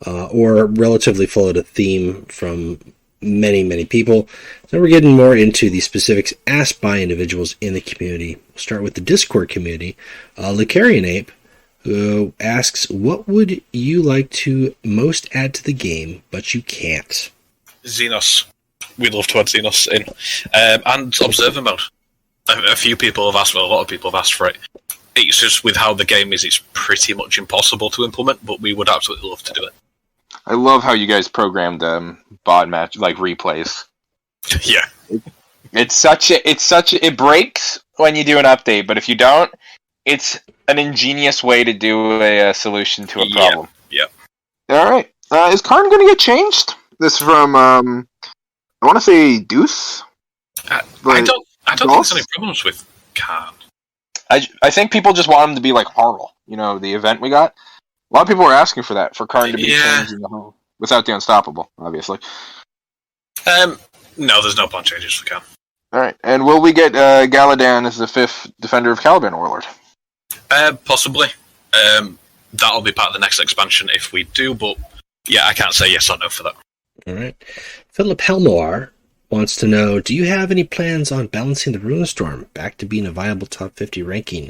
or relatively followed a theme from many people. So we're getting more into the specifics asked by individuals in the community. We'll start with the Discord community. Licarian Ape, who asks, what would you like to most add to the game, but you can't? Xenos. We'd love to add Xenos in. And Observer Mode. A few people have asked, a lot of people have asked for it. It's just with how the game is, it's pretty much impossible to implement, but we would absolutely love to do it. I love how you guys programmed bot match replays. Yeah, it breaks when you do an update, but if you don't, it's an ingenious way to do a solution to a problem. Yeah. All right, is Karn going to get changed? This from I want to say Deuce. I don't think there's any problems with Karn. I think people just want him to be like Harl. The event we got. A lot of people were asking for that, for Karn to be changed in the whole, without the Unstoppable, obviously. No, there's no pawn changes for Karn. Alright, and will we get Galadan as the 5th Defender of Caliban Warlord? Possibly. That'll be part of the next expansion if we do, but yeah, I can't say yes or no for that. Alright. Philip Helnoir wants to know, do you have any plans on balancing the Runestorm back to being a viable top 50 ranking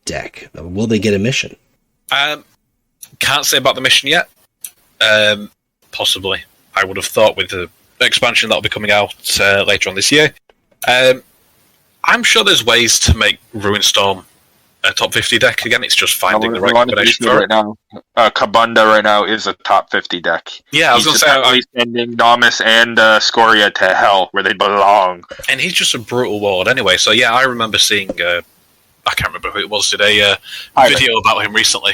deck? Will they get a mission? Can't say about the mission yet. Possibly. I would have thought with the expansion that'll be coming out later on this year. I'm sure there's ways to make Ruinstorm a top 50 deck again. It's just finding the right combination for it. Now. Kabunda right now is a top 50 deck. Yeah, I was going to say... He's sending Domus and Scoria to hell, where they belong. And he's just a brutal warlord anyway, so yeah, I remember seeing... I can't remember who it was today. Video about him recently.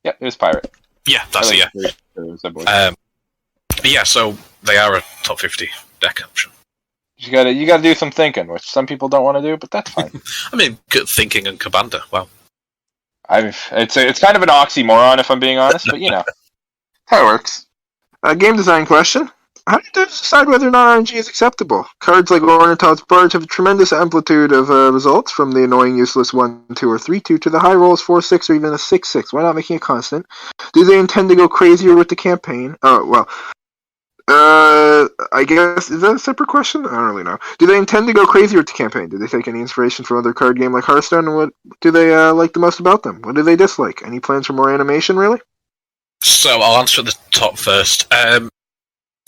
Yeah, it was Pirate. Yeah, that's it, yeah. Yeah, so they are a top 50 deck option. You gotta do some thinking, which some people don't want to do, but that's fine. I mean, good thinking and Kabanda, wow. It's kind of an oxymoron, if I'm being honest, but how it works. Game design question. How do you decide whether or not RNG is acceptable? Cards like Ornithop's Barge have a tremendous amplitude of results, from the annoying useless 1-2 or 3-2 to the high rolls 4-6 or even a 6-6. Why not making it constant? Do they intend to go crazier with the campaign? Oh, well. I guess, is that a separate question? I don't really know. Do they intend to go crazier with the campaign? Do they take any inspiration from other card game like Hearthstone? And what do they like the most about them? What do they dislike? Any plans for more animation, really? So, I'll answer the top first.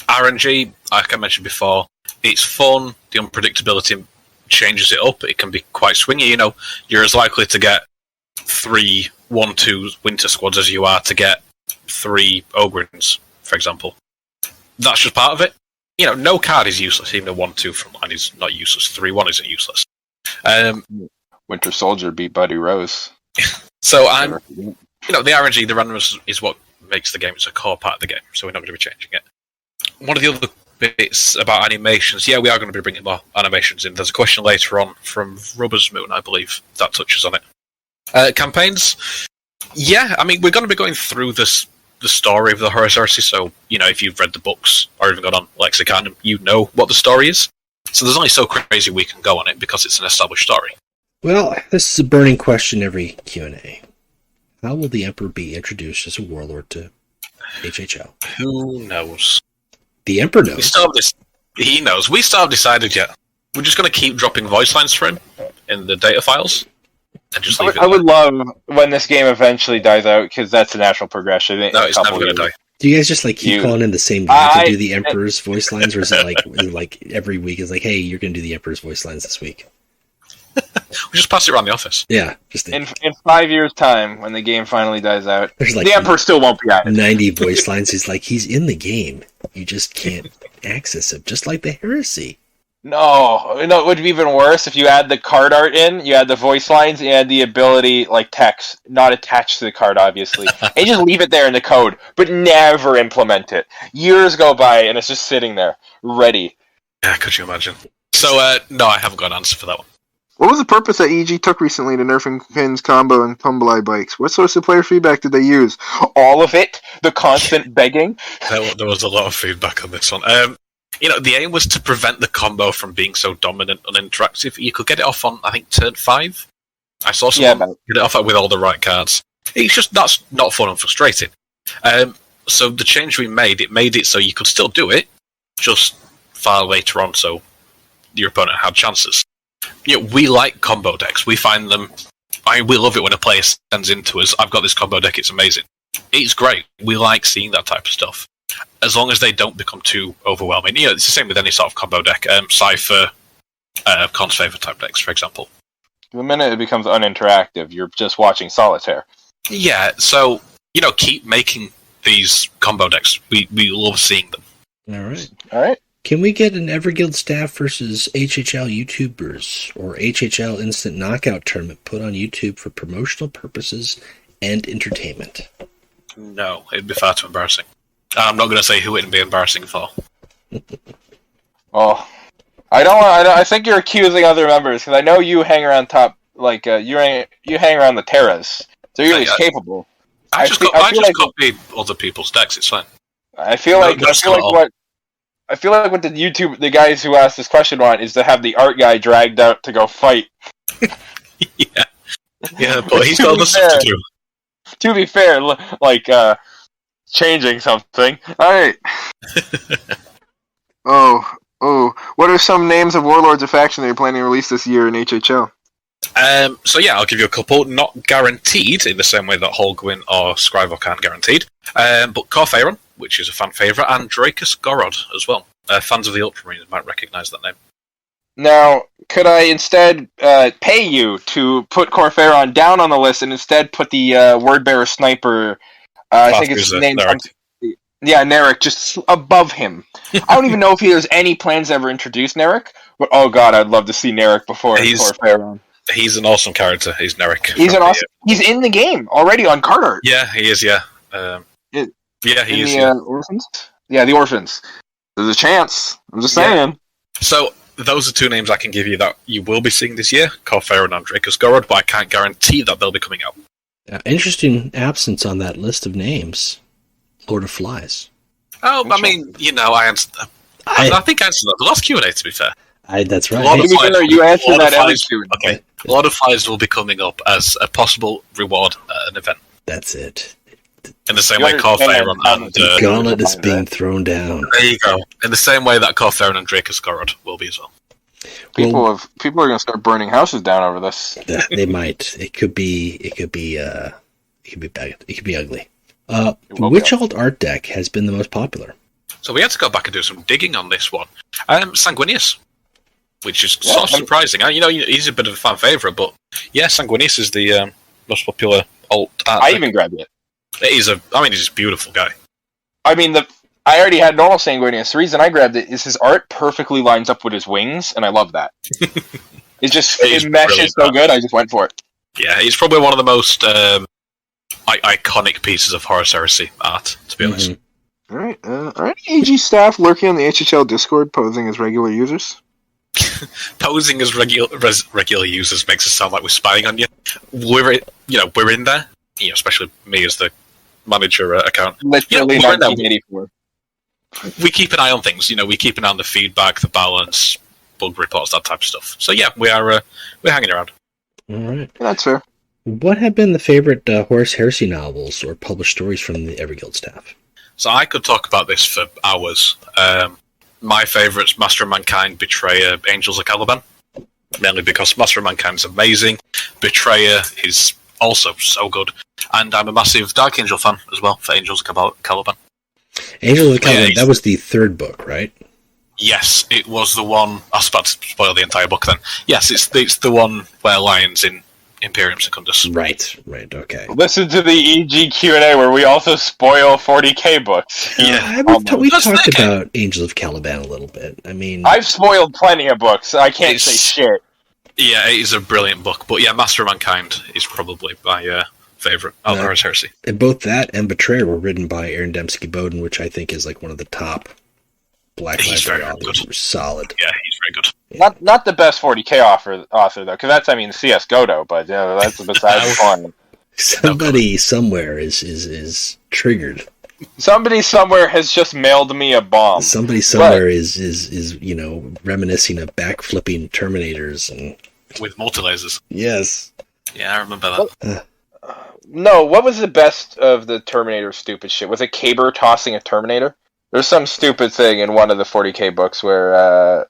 RNG, like I mentioned before, it's fun. The unpredictability changes it up. It can be quite swingy. You're as likely to get 3 1-2 winter squads as you are to get 3 Ogrins, for example. That's just part of it. No card is useless. Even a 1-2 from line is not useless. 3-1 isn't useless. Winter Soldier beat Buddy Rose. So the RNG, the randomness is what makes the game. It's a core part of the game, so we're not going to be changing it. One of the other bits about animations, yeah, we are going to be bringing more animations in. There's a question later on from Rubber's Moon, I believe, that touches on it. Campaigns, yeah, I mean, we're going to be going through the story of the Horus Heresy, so, if you've read the books or even gone on Lexicon, you know what the story is. So there's only so crazy we can go on it because it's an established story. Well, this is a burning question every Q&A. How will the Emperor be introduced as a warlord to HHL. Who knows? The Emperor knows. He knows. We still haven't decided yet. We're just going to keep dropping voice lines for him in the data files. And just leave it. I would love when this game eventually dies out, because that's a natural progression. No, it's never going to die. Do you guys just keep calling in the same guy to do the Emperor's voice lines, or is it like every week is hey, you're going to do the Emperor's voice lines this week? We just pass it around the office. Yeah, in 5 years' time, when the game finally dies out, there's the Emperor still won't be at it. 90 voice lines. He's in the game. You just can't access him, just like the Heresy. No, it would be even worse if you add the card art in, you add the voice lines, and you add the ability, text, not attached to the card, obviously, and just leave it there in the code, but never implement it. Years go by, and it's just sitting there, ready. Yeah, could you imagine? So, no, I haven't got an answer for that one. What was the purpose that EG took recently to nerfing Pins, Combo, and Tumbleye bikes? What source of player feedback did they use? All of it? The constant begging? There was a lot of feedback on this one. The aim was to prevent the combo from being so dominant and interactive. You could get it off on, I think, turn 5. I saw someone get it off with all the right cards. It's just, that's not fun and frustrating. So the change we made it so you could still do it, just far later on, so your opponent had chances. We like combo decks. We find them... we love it when a player sends into us, I've got this combo deck, it's amazing. It's great. We like seeing that type of stuff. As long as they don't become too overwhelming. It's the same with any sort of combo deck. Cypher, Con's Favor type decks, for example. The minute it becomes uninteractive, you're just watching Solitaire. Yeah, so, keep making these combo decks. We love seeing them. All right. Can we get an Everguild staff versus HHL YouTubers or HHL Instant Knockout tournament put on YouTube for promotional purposes and entertainment? No, it'd be far too embarrassing. I'm not going to say who it'd be embarrassing for. Oh, I think you're accusing other members, because I know you hang around top, you hang around the Terras, so you're at least capable. I just copy other people's decks. It's fine. I feel like what the guys who asked this question want is to have the art guy dragged out to go fight. yeah, but he's got other stuff to do. To be fair, changing something. Alright. What are some names of warlords or faction that you're planning to release this year in HHL? I'll give you a couple. Not guaranteed in the same way that Holgwyn or Scrivok aren't guaranteed. But Corphaeron, which is a fan favourite, and Drakus Gorod as well. Fans of the Ultramarines might recognise that name. Now, could I instead pay you to put Corphaeron down on the list and instead put the Wordbearer Sniper... I think it's named... Narek, just above him. I don't even know if there's any plans to ever introduce Narek, but oh god, I'd love to see Narek before Corphaeron. He's an awesome character, he's Narek. He's in the game already on card art. Yeah, he is, yeah. He is. Orphans? Yeah, the Orphans. There's a chance. I'm just saying. Yeah. So, those are two names I can give you that you will be seeing this year, Corphaeron and Drakus Gorod, but I can't guarantee that they'll be coming out. Interesting absence on that list of names. Lord of Flies. Oh, I mean, I answered that. I think I answered that. The last Q&A, to be fair. That's right. You answered that every Q&A. Okay. Lord of Flies will be coming up as a possible reward at an event. That's it. In the same way Corphaeron and... the gauntlet is being thrown down. There you go. In the same way that Corphaeron and Drakus Gorod will be as well. People are going to start burning houses down over this. They might. It could be bad. It could be ugly. Which alt art deck has been the most popular? So we had to go back and do some digging on this one. Sanguinius, which is sort of surprising. He's a bit of a fan favourite, but yeah, Sanguinius is the most popular alt art deck. Even grabbed it. He's a beautiful guy. I already had normal Sanguinius. The reason I grabbed it is his art perfectly lines up with his wings, and I love that. It meshes so good, I just went for it. Yeah, he's probably one of the most iconic pieces of Horus Heresy art, to be honest. Alright, are any AG staff lurking on the HHL Discord posing as regular users? Posing as regular users makes it sound like we're spying on you. We're in there, especially me as the manager account. Literally 1984. We keep an eye on things, we keep an eye on the feedback, the balance, bug reports, that type of stuff. So yeah, we're hanging around. Alright. That's fair. What have been the favorite Horus Heresy novels or published stories from the Everguild staff? So I could talk about this for hours. My favourites, Master of Mankind, Betrayer, Angels of Caliban. Mainly because Master of Mankind is amazing. Betrayer is also so good. And I'm a massive Dark Angel fan as well for Angels of Caliban. Angels of Caliban, that was the third book, right? Yes, it was the one... I was about to spoil the entire book then. Yes, it's the one where Lion's in Imperium Secundus. Right, okay. Listen to the EG Q&A where we also spoil 40k books. Yeah, we've talked about Angels of Caliban a little bit. I mean... I've spoiled plenty of books. I can't say shit. Yeah, it is a brilliant book. But yeah, Master of Mankind is probably my favourite. Horus Heresy. And both that and Betrayer were written by Aaron Dembski-Bowden, which I think is like one of the top Black Library authors. Solid. Yeah, he's very good. Yeah. Not the best 40k author though, because that's CS Godo, but that's besides the point. Somebody somewhere is triggered. Somebody somewhere has just mailed me a bomb. Somebody somewhere is reminiscing of backflipping Terminators and with multi-lasers. Yes. Yeah, I remember that. No, what was the best of the Terminator stupid shit? Was it Caber tossing a Terminator? There's some stupid thing in one of the 40k books where a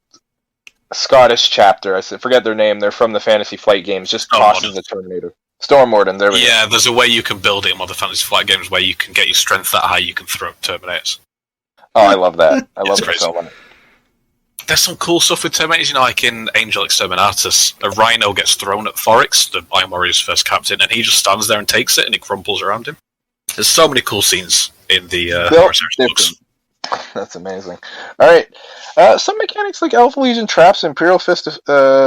Scottish chapter, I forget their name, they're from the Fantasy Flight games, just tosses the Terminator. Stormwarden, there we go. Yeah, there's a way you can build it in one of the Fantasy Flight games where you can get your strength that high, you can throw Terminators. Oh, I love that. I love it so much. There's some cool stuff with Terminators, like in Angel Exterminatus, a Rhino gets thrown at Foryx, the Iron Warrior's first captain, and he just stands there and takes it, and it crumples around him. There's so many cool scenes in the Horus Heresy books. That's amazing. Alright. Some mechanics like Alpha Legion traps and Imperial Fist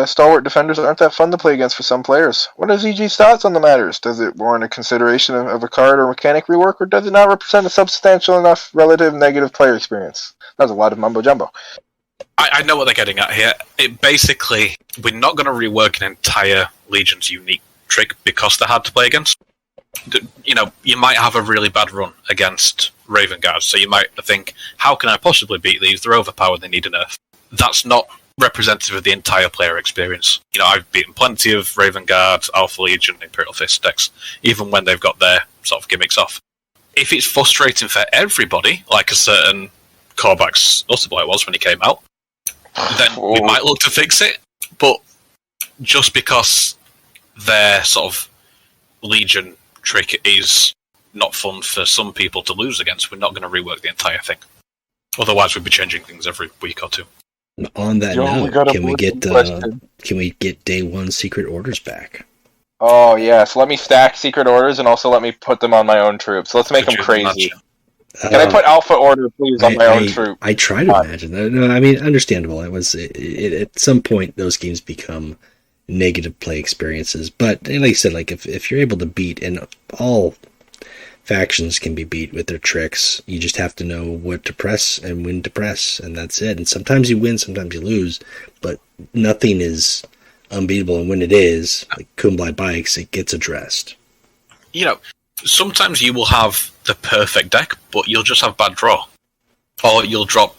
stalwart defenders aren't that fun to play against for some players. What are EG's thoughts on the matters? Does it warrant a consideration of a card or mechanic rework, or does it not represent a substantial enough relative negative player experience? That's a lot of mumbo jumbo. I know what they're getting at here. It basically, we're not going to rework an entire Legion's unique trick because they're hard to play against. You might have a really bad run against Raven Guards, so you might think, how can I possibly beat these? They're overpowered, they need a nerf. That's not representative of the entire player experience. I've beaten plenty of Raven Guard, Alpha Legion, Imperial Fist decks, even when they've got their sort of gimmicks off. If it's frustrating for everybody, like a certain Korvax Utterblight was when he came out, then we might look to fix it, but just because their sort of Legion trick is not fun for some people to lose against, we're not going to rework the entire thing. Otherwise, we'd be changing things every week or two. On that note, can we get day one secret orders back? Oh yes, let me stack secret orders and also let me put them on my own troops. Let's make them crazy. Can I put Alpha Order, please, on my own troop? I try to imagine that. No, I mean, understandable. At some point, those games become negative play experiences. But like you said, like if you're able to beat, and all factions can be beat with their tricks, you just have to know what to press and when to press, and that's it. And sometimes you win, sometimes you lose, but nothing is unbeatable. And when it is, like Kumbla Bikes, it gets addressed. Sometimes you will have the perfect deck, but you'll just have bad draw. Or you'll drop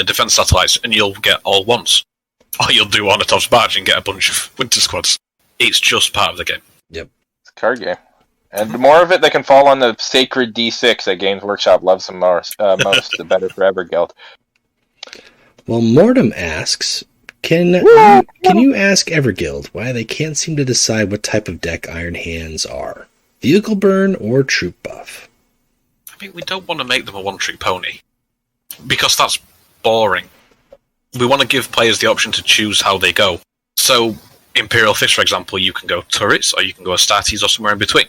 defense satellites and you'll get all once. Or you'll do Onatop's Barge and get a bunch of Winter Squads. It's just part of the game. Yep. It's a card game. And the more of it that can fall on the sacred D6 that Games Workshop loves the most, the better for Everguild. Well, Mortem asks, can you ask Everguild why they can't seem to decide what type of deck Iron Hands are? Vehicle burn or troop buff? I mean, we don't want to make them a one-trick pony, because that's boring. We want to give players the option to choose how they go. So, Imperial Fist, for example, you can go turrets, or you can go Astartes, or somewhere in between.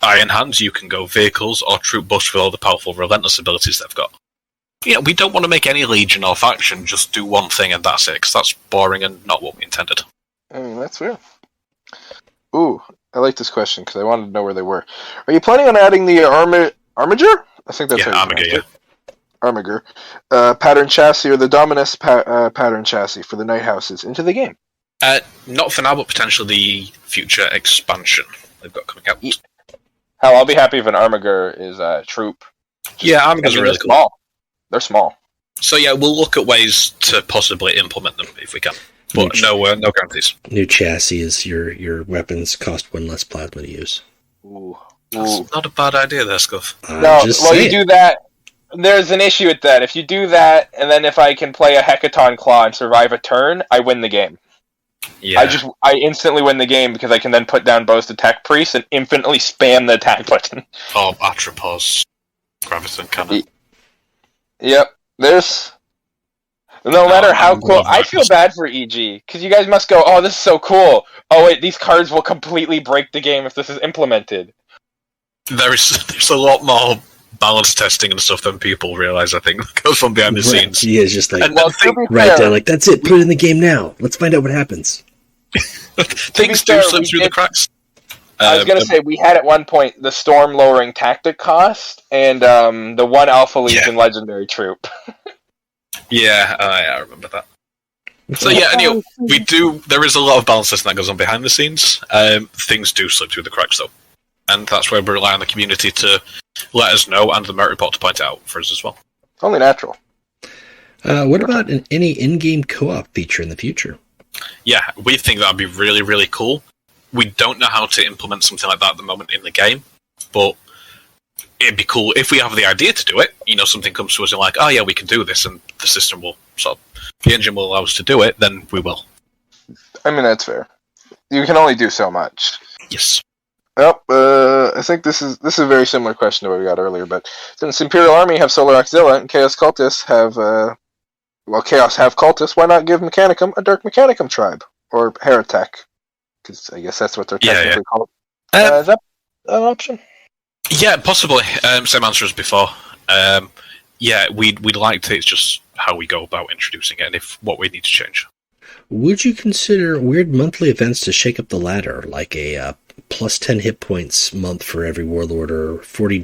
Iron Hands, you can go vehicles, or troop buffs with all the powerful relentless abilities they've got. We don't want to make any Legion or faction just do one thing and that's it, because that's boring and not what we intended. That's fair. Ooh, I like this question because I wanted to know where they were. Are you planning on adding the Armiger? I think that's Armiger, Armiger. Pattern chassis or the Dominus pattern chassis for the Night Houses into the game? Not for now, but potentially the future expansion they've got coming out. Hell, I'll be happy if an Armiger is a troop. Yeah, Armigers are really cool. Small. They're small. So yeah, we'll look at ways to possibly implement them if we can. But no guarantees. New chassis is your weapons cost one less plasma to use. Ooh. That's not a bad idea there, Scuff. You do that. there's an issue with that. If you do that, and then if I can play a Hecaton Claw and survive a turn, I win the game. Yeah. I instantly win the game because I can then put down Boast Attack Priest and infinitely spam the attack button. Oh, Atropos. Graviton Cannon. Yep. There's... No matter how cool... I feel bad for EG, because you guys must go, oh, this is so cool. Oh, wait, these cards will completely break the game if this is implemented. There's a lot more balance testing and stuff than people realize, I think, goes on behind the scenes. He is just like, right down, like, that's it, put it in the game now. Let's find out what happens. Things do slip through the cracks. I was going to say, we had at one point the Storm lowering tactic cost, and the 1 Alpha Legion Legendary Troop. Yeah, I remember that. So yeah, anyway, there is a lot of balance testing that goes on behind the scenes. Things do slip through the cracks, though. And that's where we rely on the community to let us know, and the merit report to point it out for us as well. Only natural. What about any in-game co-op feature in the future? Yeah, we think that would be really, really cool. We don't know how to implement something like that at the moment in the game, but it'd be cool if we have the idea to do it. Something comes to us and like, oh yeah, we can do this, and the system will the engine will allow us to do it. Then we will. I mean, that's fair. You can only do so much. Yes. Well, I think this is a very similar question to what we got earlier. But since Imperial Army have Solar Auxilia and Chaos Cultists have, Chaos have Cultists, why not give Mechanicum a Dark Mechanicum tribe or Heretic? Because I guess that's what they're technically called. Is that an option? Yeah, possibly. Same answer as before. Yeah, we'd like to. It's just how we go about introducing it and what we need to change. Would you consider weird monthly events to shake up the ladder, like a plus 10 hit points month for every warlord, or 40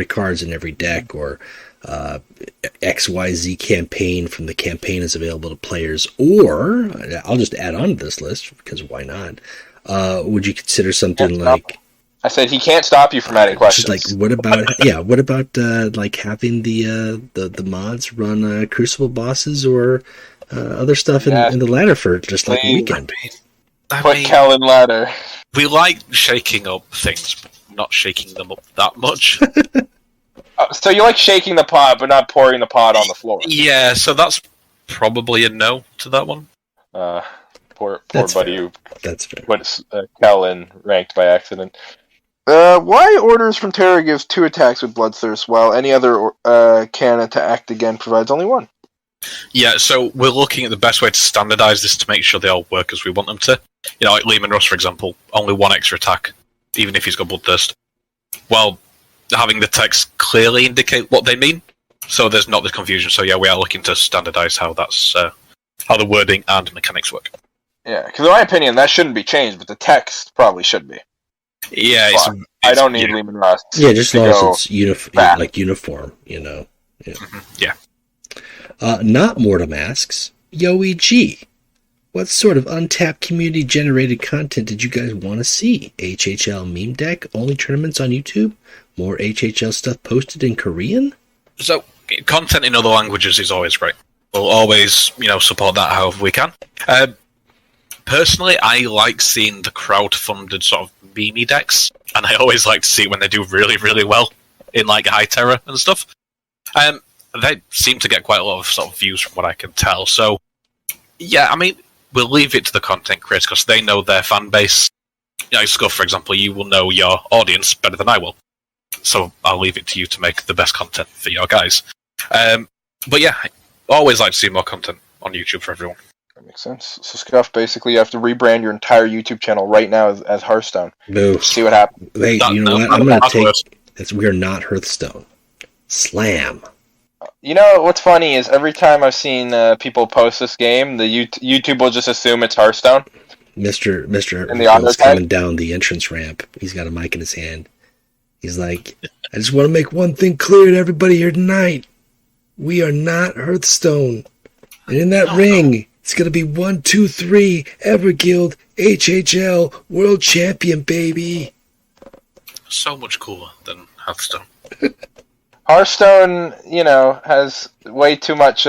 cards in every deck, or XYZ campaign from the campaign is available to players? Or, I'll just add on to this list, because why not? Would you consider something like... I said he can't stop you from adding questions. Just like, what about like having the mods run Crucible bosses or other stuff in the ladder for just like a weekend? Put Kel in ladder. We like shaking up things, but not shaking them up that much. So you like shaking the pot, but not pouring the pot on the floor. Yeah, so that's probably a no to that one. Poor That's buddy fair. who That's fair. puts Kel in ranked by accident. Why Orders from Terror gives 2 attacks with Bloodthirst, while any other cannon to act again provides only 1? Yeah, so we're looking at the best way to standardize this to make sure they all work as we want them to. Like Lehman Russ, for example, only 1 extra attack, even if he's got Bloodthirst. While having the text clearly indicate what they mean, so there's not this confusion. So yeah, we are looking to standardize how that's how the wording and mechanics work. Yeah, because in my opinion, that shouldn't be changed, but the text probably should be. Yeah, I don't need Lehman Russ. Yeah, just as long as it's uniform, Yeah. Mm-hmm. Yeah. Not Mortem asks, Yoey G, what sort of untapped community-generated content did you guys want to see? HHL meme deck, only tournaments on YouTube, more HHL stuff posted in Korean? So, content in other languages is always great. We'll always, support that however we can. Personally, I like seeing the crowd-funded sort of meme decks, and I always like to see it when they do really, really well in like High Terror and stuff. They seem to get quite a lot of sort of views from what I can tell. So, yeah, I mean, we'll leave it to the content creators because they know their fan base. Scuff, for example, you will know your audience better than I will. So I'll leave it to you to make the best content for your guys. But yeah, I always like to see more content on YouTube for everyone. That makes sense. So, Scuff, basically, you have to rebrand your entire YouTube channel right now as Hearthstone. No. See what happens. Wait, you know what? I'm going to take... We are not Hearthstone. Slam. You know, what's funny is every time I've seen people post this game, the YouTube will just assume it's Hearthstone. Mr. Hearthstone's coming down the entrance ramp. He's got a mic in his hand. He's like, I just want to make one thing clear to everybody here tonight. We are not Hearthstone. And in that ring, it's going to be 1, 2, 3, Everguild, HHL, World Champion, baby. So much cooler than Hearthstone. Hearthstone, has way too much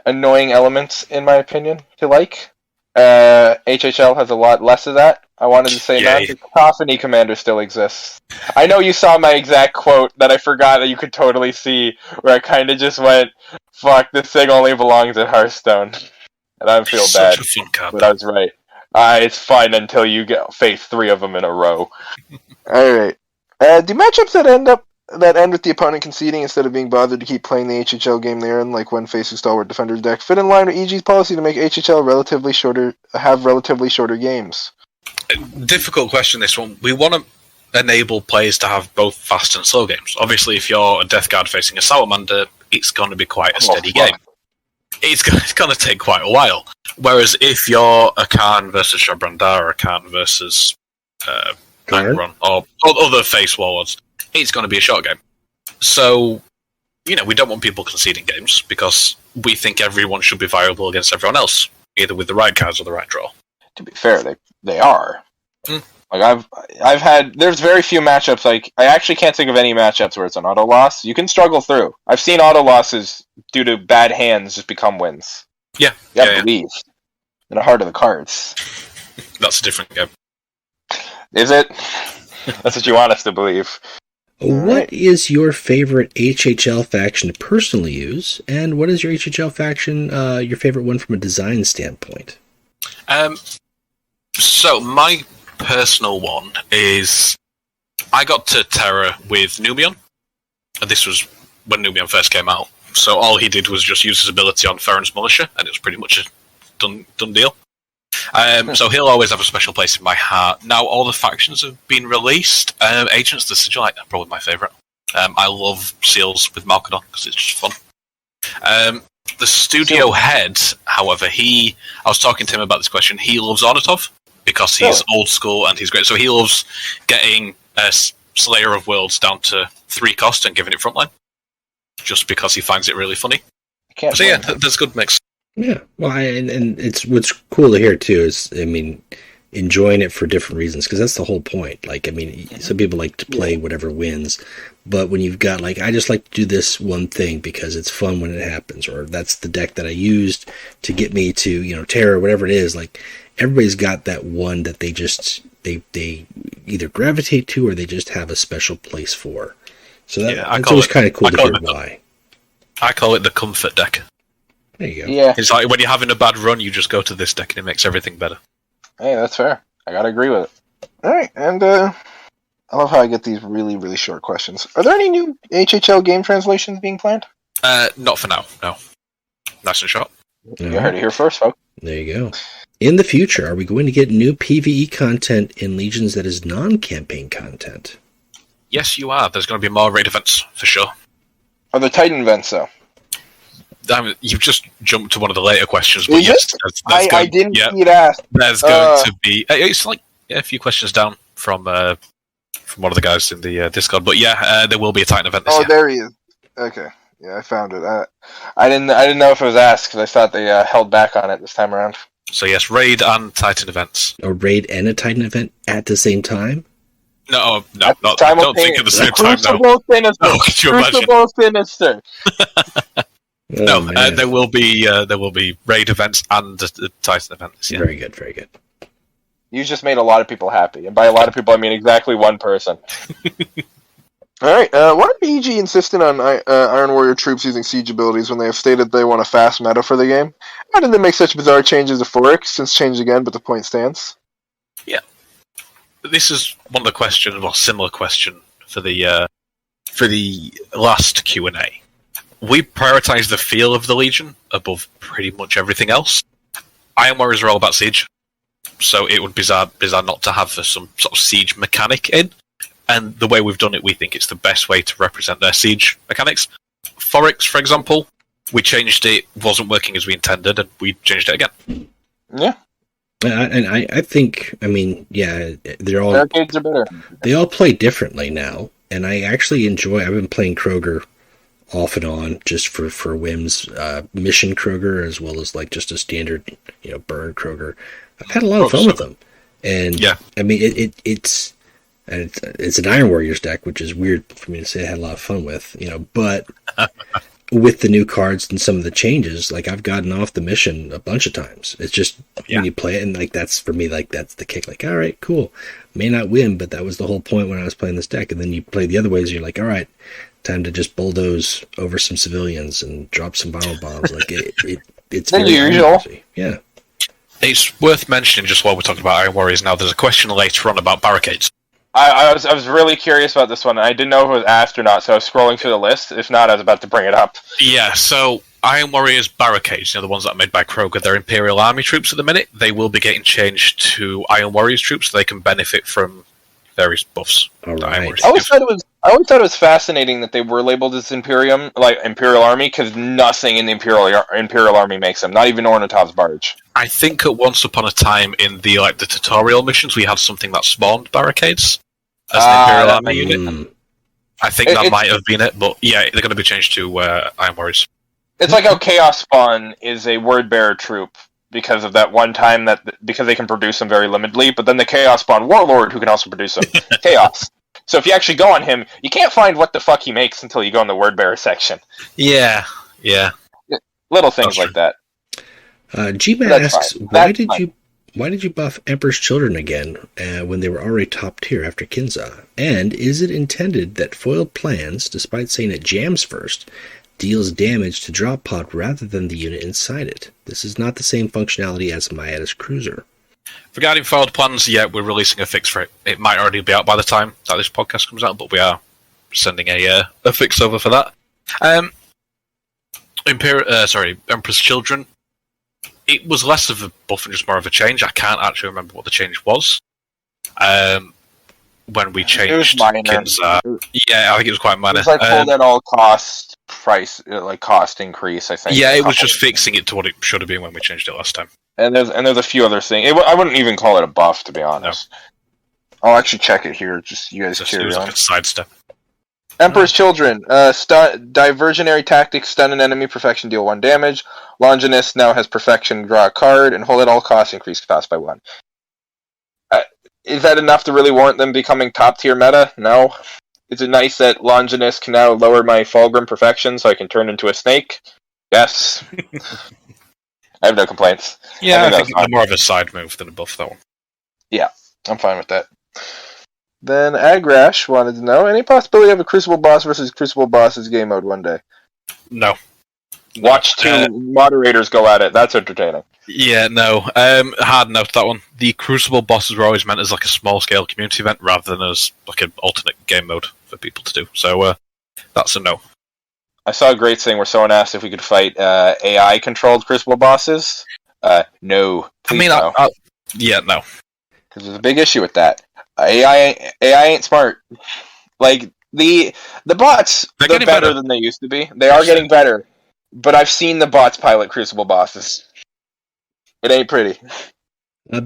annoying elements, in my opinion, to like. HHL has a lot less of that. I wanted to say that. The Cacophony Commander still exists. I know you saw my exact quote that I forgot that you could totally see, where I kind of just went, fuck, this thing only belongs at Hearthstone. And I feel bad, but I was right. It's fine until you face 3 of them in a row. Alright. Do matchups that end with the opponent conceding instead of being bothered to keep playing the HHL game they're in, like when facing Stalwart Defender's deck, fit in line with EG's policy to make HHL have relatively shorter games? Difficult question, this one. We want to enable players to have both fast and slow games. Obviously, if you're a Death Guard facing a Salamander, it's going to be quite a steady game. It's going to take quite a while. Whereas if you're a Khan versus Shabrandar, or a Khan versus Angron, or other face warlords, it's going to be a short game. So, we don't want people conceding games, because we think everyone should be viable against everyone else, either with the right cards or the right draw. To be fair, they are. Like I've had, there's very few matchups, like, I actually can't think of any matchups where it's an auto loss. You can struggle through. I've seen auto losses due to bad hands just become wins. Yeah. You have to believe. In the heart of the cards. That's a different game. Is it? That's what you want us to believe. What is your favorite HHL faction to personally use, and what is your HHL faction, your favorite one from a design standpoint? So, my personal one is, I got to Terra with Nubion, and this was when Nubion first came out, so all he did was just use his ability on Farron's Militia, and it was pretty much a done deal. So he'll always have a special place in my heart. Now all the factions have been released. Agents of the Sigillite are probably my favourite. I love Seals with Malkadon because it's just fun. The studio head, however, I was talking to him about this question, he loves Ornatov because he's old school and he's great. So he loves getting Slayer of Worlds down to 3 cost and giving it frontline, just because he finds it really funny. So yeah, there's a good mix. Yeah, well, and it's what's cool to hear too is, enjoying it for different reasons, because that's the whole point. Like, some people like to play whatever wins, but when you've got, like, I just like to do this one thing because it's fun when it happens, or that's the deck that I used to get me to, Terror, whatever it is, like, everybody's got that one that they just, they either gravitate to or they just have a special place for. So that's always kind of cool to hear why. I call it the comfort deck. There you go. Yeah. It's like when you're having a bad run, you just go to this deck and it makes everything better. Hey, that's fair. I gotta agree with it. Alright, and I love how I get these really, really short questions. Are there any new HHL game translations being planned? Not for now, no. Nice and short. You heard it here first, folks. There you go. In the future, are we going to get new PvE content in Legions that is non-campaign content? Yes, you are. There's going to be more raid events, for sure. Are there Titan events, though? You've just jumped to one of the later questions, but yes, I didn't see it asked. There's going to be. It's like a few questions down from one of the guys in the Discord, but there will be a Titan event this year. Oh, there he is. Okay, yeah, I found it. I didn't know if it was asked because I thought they held back on it this time around. So yes, raid and Titan events. A raid and a Titan event at the same time? No, I don't think at the same time. Crucible Sinister. Oh, could you imagine? Crucible Sinister. No, there will be raid events and the Titan event this year. Very good, very good. You just made a lot of people happy, and by a lot of people I mean exactly one person. Alright, why are EG insistent on Iron Warrior troops using siege abilities when they have stated they want a fast meta for the game? Why did they make such bizarre changes to Forex, since changed again, but the point stands? Yeah. This is one of the questions, well, similar question for the last Q&A. We prioritize the feel of the Legion above pretty much everything else. Iron Warriors are all about siege, so it would be bizarre not to have some sort of siege mechanic in. And the way we've done it, we think it's the best way to represent their siege mechanics. Forex, for example, we changed it, wasn't working as we intended, and we changed it again. Yeah. And I think, they're all... Barricades are better. They all play differently now, and I actually enjoy... I've been playing Kroger off and on just for whims, mission Kroger as well as like just a standard burn Kroger. I've had a lot of fun with them, and it's an Iron Warriors deck, which is weird for me to say I had a lot of fun with, but with the new cards and some of the changes, like I've gotten off the mission a bunch of times. It's just when you play it, and like that's for me, like that's the kick. Like, all right, cool. May not win, but that was the whole point when I was playing this deck. And then you play the other ways, you're like, all right, time to just bulldoze over some civilians and drop some viral bombs. Like it's very usual. Yeah. It's worth mentioning, just while we're talking about Iron Warriors now, there's a question later on about Barricades. I was really curious about this one. I didn't know if it was asked or not, so I was scrolling through the list. If not, I was about to bring it up. Yeah, so Iron Warriors Barricades, the ones that are made by Kroger, they're Imperial Army troops at the minute. They will be getting changed to Iron Warriors troops so they can benefit from various buffs. All right. I always thought it was fascinating that they were labeled as Imperial Army, because nothing in the Imperial Army makes them. Not even Ornithop's Barge. I think at once upon a time in the tutorial missions, we had something that spawned Barricades as an Imperial Army unit. I think that might have been it, but yeah, they're going to be changed to Iron Warriors. It's like how Chaos Spawn is a Word Bearer troop because of that one time because they can produce them very limitedly, but then the Chaos Spawn Warlord who can also produce them. Chaos. So if you actually go on him, you can't find what the fuck he makes until you go in the Word Bearer section. Yeah. Little things like that. G-Man asks, why did you buff Emperor's Children again when they were already top tier after Kinza? And is it intended that foiled plans, despite saying it jams first, deals damage to drop pod rather than the unit inside it? This is not the same functionality as Maeda's Cruiser. Regarding foiled plans, we're releasing a fix for it. It might already be out by the time that this podcast comes out, but we are sending a fix over for that. Emperor's Children. It was less of a buff and just more of a change. I can't actually remember what the change was. When we changed, it was minor. Kinza, I think it was quite minor. It was like hold at all cost price, like cost increase. I think. Yeah, it was just fixing it to what it should have been when we changed it last time. And there's a few other things. I wouldn't even call it a buff, to be honest. No. I'll actually check it here. Just you guys carry on. It was like a sidestep. Emperor's Children. Diversionary Tactics, stun an enemy, perfection, deal 1 damage. Longinus now has perfection, draw a card, and hold at all costs, increase cost by 1. Is that enough to really warrant them becoming top tier meta? No. Is it nice that Longinus can now lower my Fulgrim perfection so I can turn into a snake? Yes. I have no complaints. Yeah, I think more of a side move than a buff, that one. Yeah, I'm fine with that. Then Agrash wanted to know, any possibility of a Crucible boss versus Crucible bosses game mode one day? No. Watch two moderators go at it. That's entertaining. Yeah, no. Hard no to that one. The Crucible bosses were always meant as like a small-scale community event rather than as like an alternate game mode for people to do. So that's a no. I saw a great thing where someone asked if we could fight AI-controlled Crucible bosses. No. Please no. No. Because there's a big issue with that. AI ain't smart. Like, the bots, they're better than they used to be. They are getting better. But I've seen the bots pilot Crucible bosses. It ain't pretty.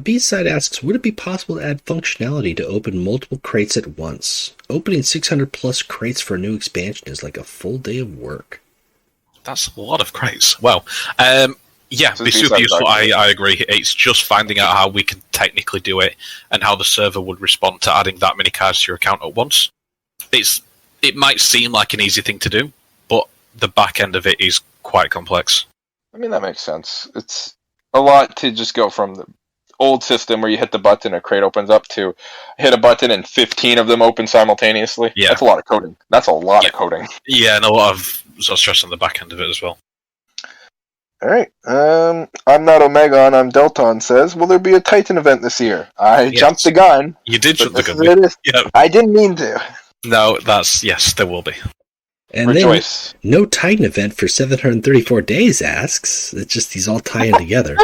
B-Side asks, would it be possible to add functionality to open multiple crates at once? Opening 600 plus crates for a new expansion is like a full day of work. That's a lot of crates. Well, be super useful. I agree. It's just finding out how we can technically do it and how the server would respond to adding that many cards to your account at once. It might seem like an easy thing to do, but the back end of it is quite complex. I mean, that makes sense. It's a lot to just go from the old system where you hit the button, a crate opens up, to hit a button and 15 of them open simultaneously. Yeah. That's a lot of coding. Of coding. Yeah, and a lot of stress on the back end of it as well. Alright. I'm not Omegon, I'm Delton says, will there be a Titan event this year? I jumped the gun. You did jump the gun. Yeah. I didn't mean to. No, yes, there will be. And Rejoice. Then, no Titan event for 734 days asks. It's just these all tie in together.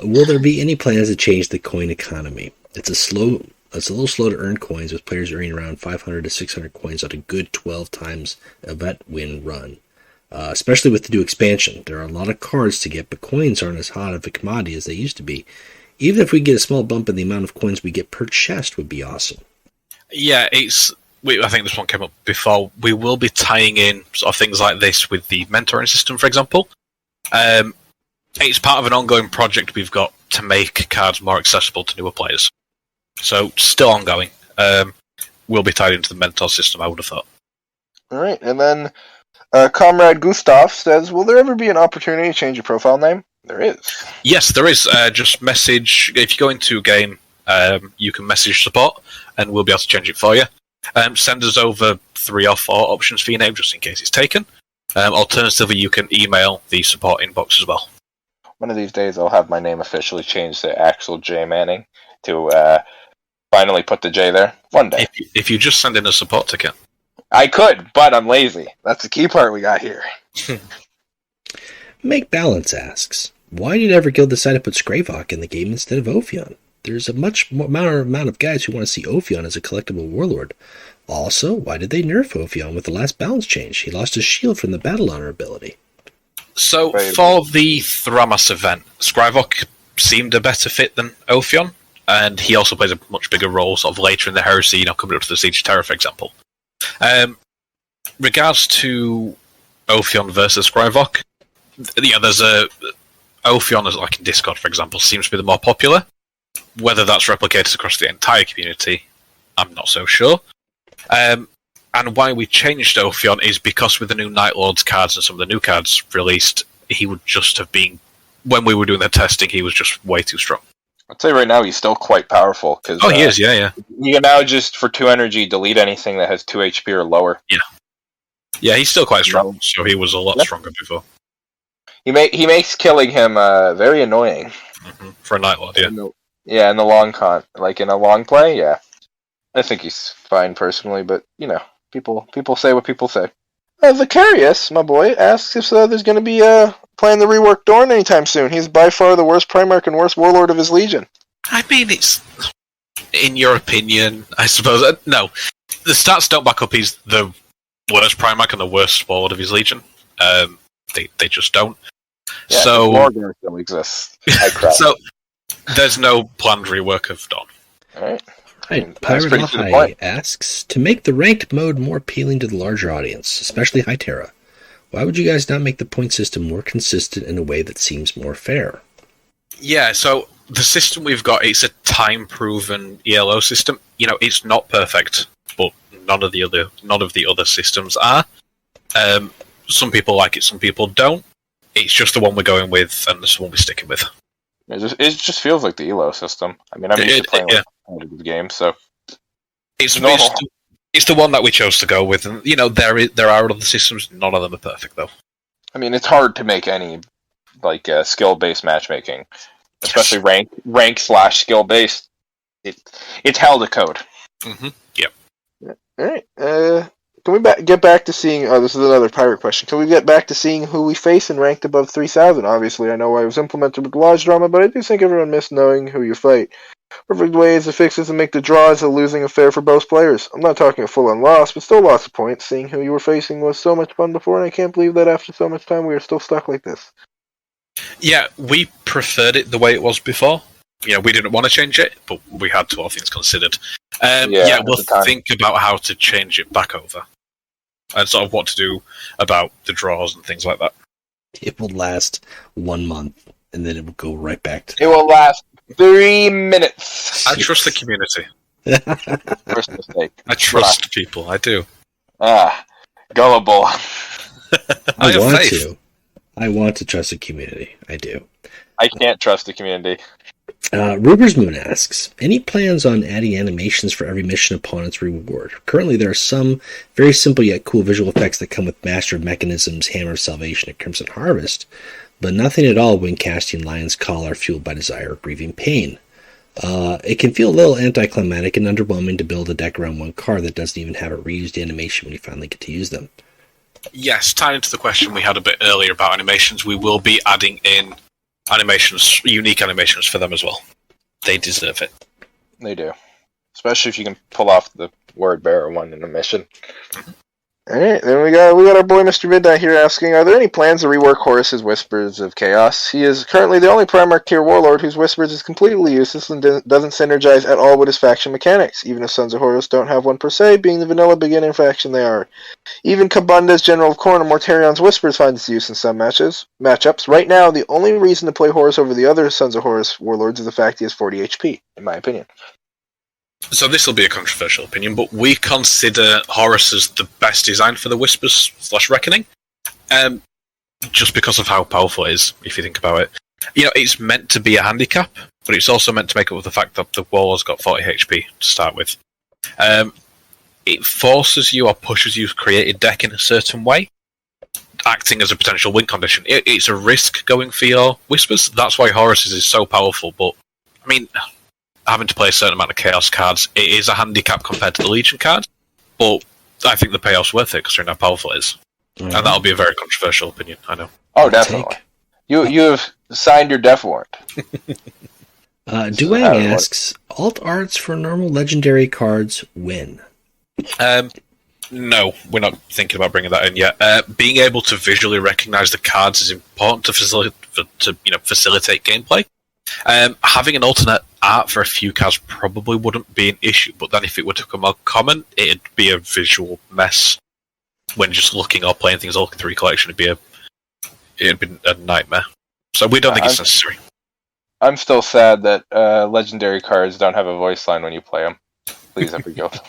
Will there be any plans to change the coin economy? It's a little slow to earn coins, with players earning around 500 to 600 coins on a good 12 times event win run. Especially with the new expansion. There are a lot of cards to get, but coins aren't as hot of a commodity as they used to be. Even if we get a small bump in the amount of coins we get per chest would be awesome. Yeah, I think this one came up before. We will be tying in sort of things like this with the mentoring system, for example. It's part of an ongoing project we've got to make cards more accessible to newer players. So, still ongoing. We'll be tied into the mentor system, I would have thought. Alright, and then Comrade Gustav says, will there ever be an opportunity to change your profile name? There is. Yes, there is. Just message, if you go into a game, you can message support, and we'll be able to change it for you. Send us over 3 or 4 options for your name, just in case it's taken. Alternatively, you can email the support inbox as well. One of these days, I'll have my name officially changed to Axel J. Manning to finally put the J there. One day. If you just send in a support ticket. I could, but I'm lazy. That's the key part we got here. Make Balance asks, why did Everguild decide to put Skravok in the game instead of Ophion? There's a much more amount of guys who want to see Ophion as a collectible warlord. Also, why did they nerf Ophion with the last balance change? He lost his shield from the battle honor ability. So, for the Thramas event, Skravok seemed a better fit than Ophion, and he also plays a much bigger role sort of later in the Heresy, coming up to the Siege of Terror, for example. Regards to Ophion versus Skravok, there's a Ophion, as like in Discord, for example, seems to be the more popular. Whether that's replicated across the entire community, I'm not so sure. And why we changed Ophion is because with the new Night Lords cards and some of the new cards released, he would just have been, when we were doing the testing, he was just way too strong. I'd say right now he's still quite powerful. He is, yeah. You can now just, for 2 energy, delete anything that has 2 HP or lower. Yeah, he's still quite strong, so he was a lot stronger before. He makes killing him very annoying. For a Night Lord, yeah. Yeah, in the long in a long play, yeah. I think he's fine personally, but, people say what people say. Vicarious, my boy, asks if there's going to be playing the rework Dorn anytime soon. He's by far the worst Primarch and worst warlord of his legion. I mean, it's, in your opinion, I suppose, no. The stats don't back up he's the worst Primarch and the worst warlord of his legion. They just don't. Yeah, so Warlord still exists. So there's no planned rework of Dawn. Alright. Pirate Lahai asks, to make the ranked mode more appealing to the larger audience, especially High Terra, why would you guys not make the point system more consistent in a way that seems more fair? Yeah, so the system we've got, it's a time-proven ELO system. It's not perfect, but none of the other systems are. Some people like it, some people don't. It's just the one we're going with, and it's the one we're sticking with. It just feels like the ELO system. I mean, I'm used to playing with the game, so it's the one that we chose to go with. And there are other systems. None of them are perfect, though. I mean, it's hard to make any skill-based matchmaking, especially rank / skill-based. It's hell to code. Yep. All right. Can we get back to seeing... Oh, this is another pirate question. Can we get back to seeing who we face and ranked above 3,000? Obviously, I know why it was implemented with Lodge drama, but I do think everyone missed knowing who you fight. Perfect ways to fix this and make the draws of losing affair for both players. I'm not talking a full-on loss, but still lots of points. Seeing who you were facing was so much fun before, and I can't believe that after so much time we are still stuck like this. Yeah, we preferred it the way it was before. We didn't want to change it, but we had to, all things considered. We'll think about how to change it back over. And sort of what to do about the draws and things like that. It will last 1 month, and then it will go right back to... It will last 3 minutes. I trust the community. First mistake. I trust people, I do. Gullible. I want to trust the community. I do. I can't trust the community. Ruber's Moon asks, any plans on adding animations for every mission upon its reward? Currently, there are some very simple yet cool visual effects that come with Master of Mechanisms, Hammer of Salvation, and Crimson Harvest, but nothing at all when casting Lion's Call or Fueled by Desire or Grieving Pain. It can feel a little anticlimactic and underwhelming to build a deck around one card that doesn't even have a reused animation when you finally get to use them. Yes, tying into the question we had a bit earlier about animations, we will be adding in unique animations for them as well. They deserve it. They do. Especially if you can pull off the word bearer one in a mission. Alright, then we got our boy Mr. Midnight here asking, are there any plans to rework Horus's Whispers of Chaos? He is currently the only Primarch tier warlord whose Whispers is completely useless and doesn't synergize at all with his faction mechanics, even if Sons of Horus don't have one per se, being the vanilla beginning faction they are. Even Kabunda's General of Khorne or Mortarion's Whispers finds its use in some matchups. Right now, the only reason to play Horus over the other Sons of Horus warlords is the fact he has 40 HP, in my opinion. So this will be a controversial opinion, but we consider Horus as the best design for the Whispers / Reckoning. Just because of how powerful it is, if you think about it. It's meant to be a handicap, but it's also meant to make up with the fact that the warlord's got 40 HP to start with. It forces you or pushes you to create a deck in a certain way, acting as a potential win condition. It's a risk going for your Whispers. That's why Horus's is so powerful, but, having to play a certain amount of Chaos cards, it is a handicap compared to the Legion card, but I think the payoff's worth it, considering how powerful it is. And that'll be a very controversial opinion, I know. Oh, definitely. You have signed your death warrant. Duang asks, alt arts for normal legendary cards win? No, we're not thinking about bringing that in yet. Being able to visually recognize the cards is important to facilitate gameplay. Having an alternate art for a few cards probably wouldn't be an issue, but then if it were to become more common, it'd be a visual mess. When just looking or playing things all through your collection, it'd be a nightmare. So we don't think it's necessary. I'm still sad that legendary cards don't have a voice line when you play them. Please, Everguild.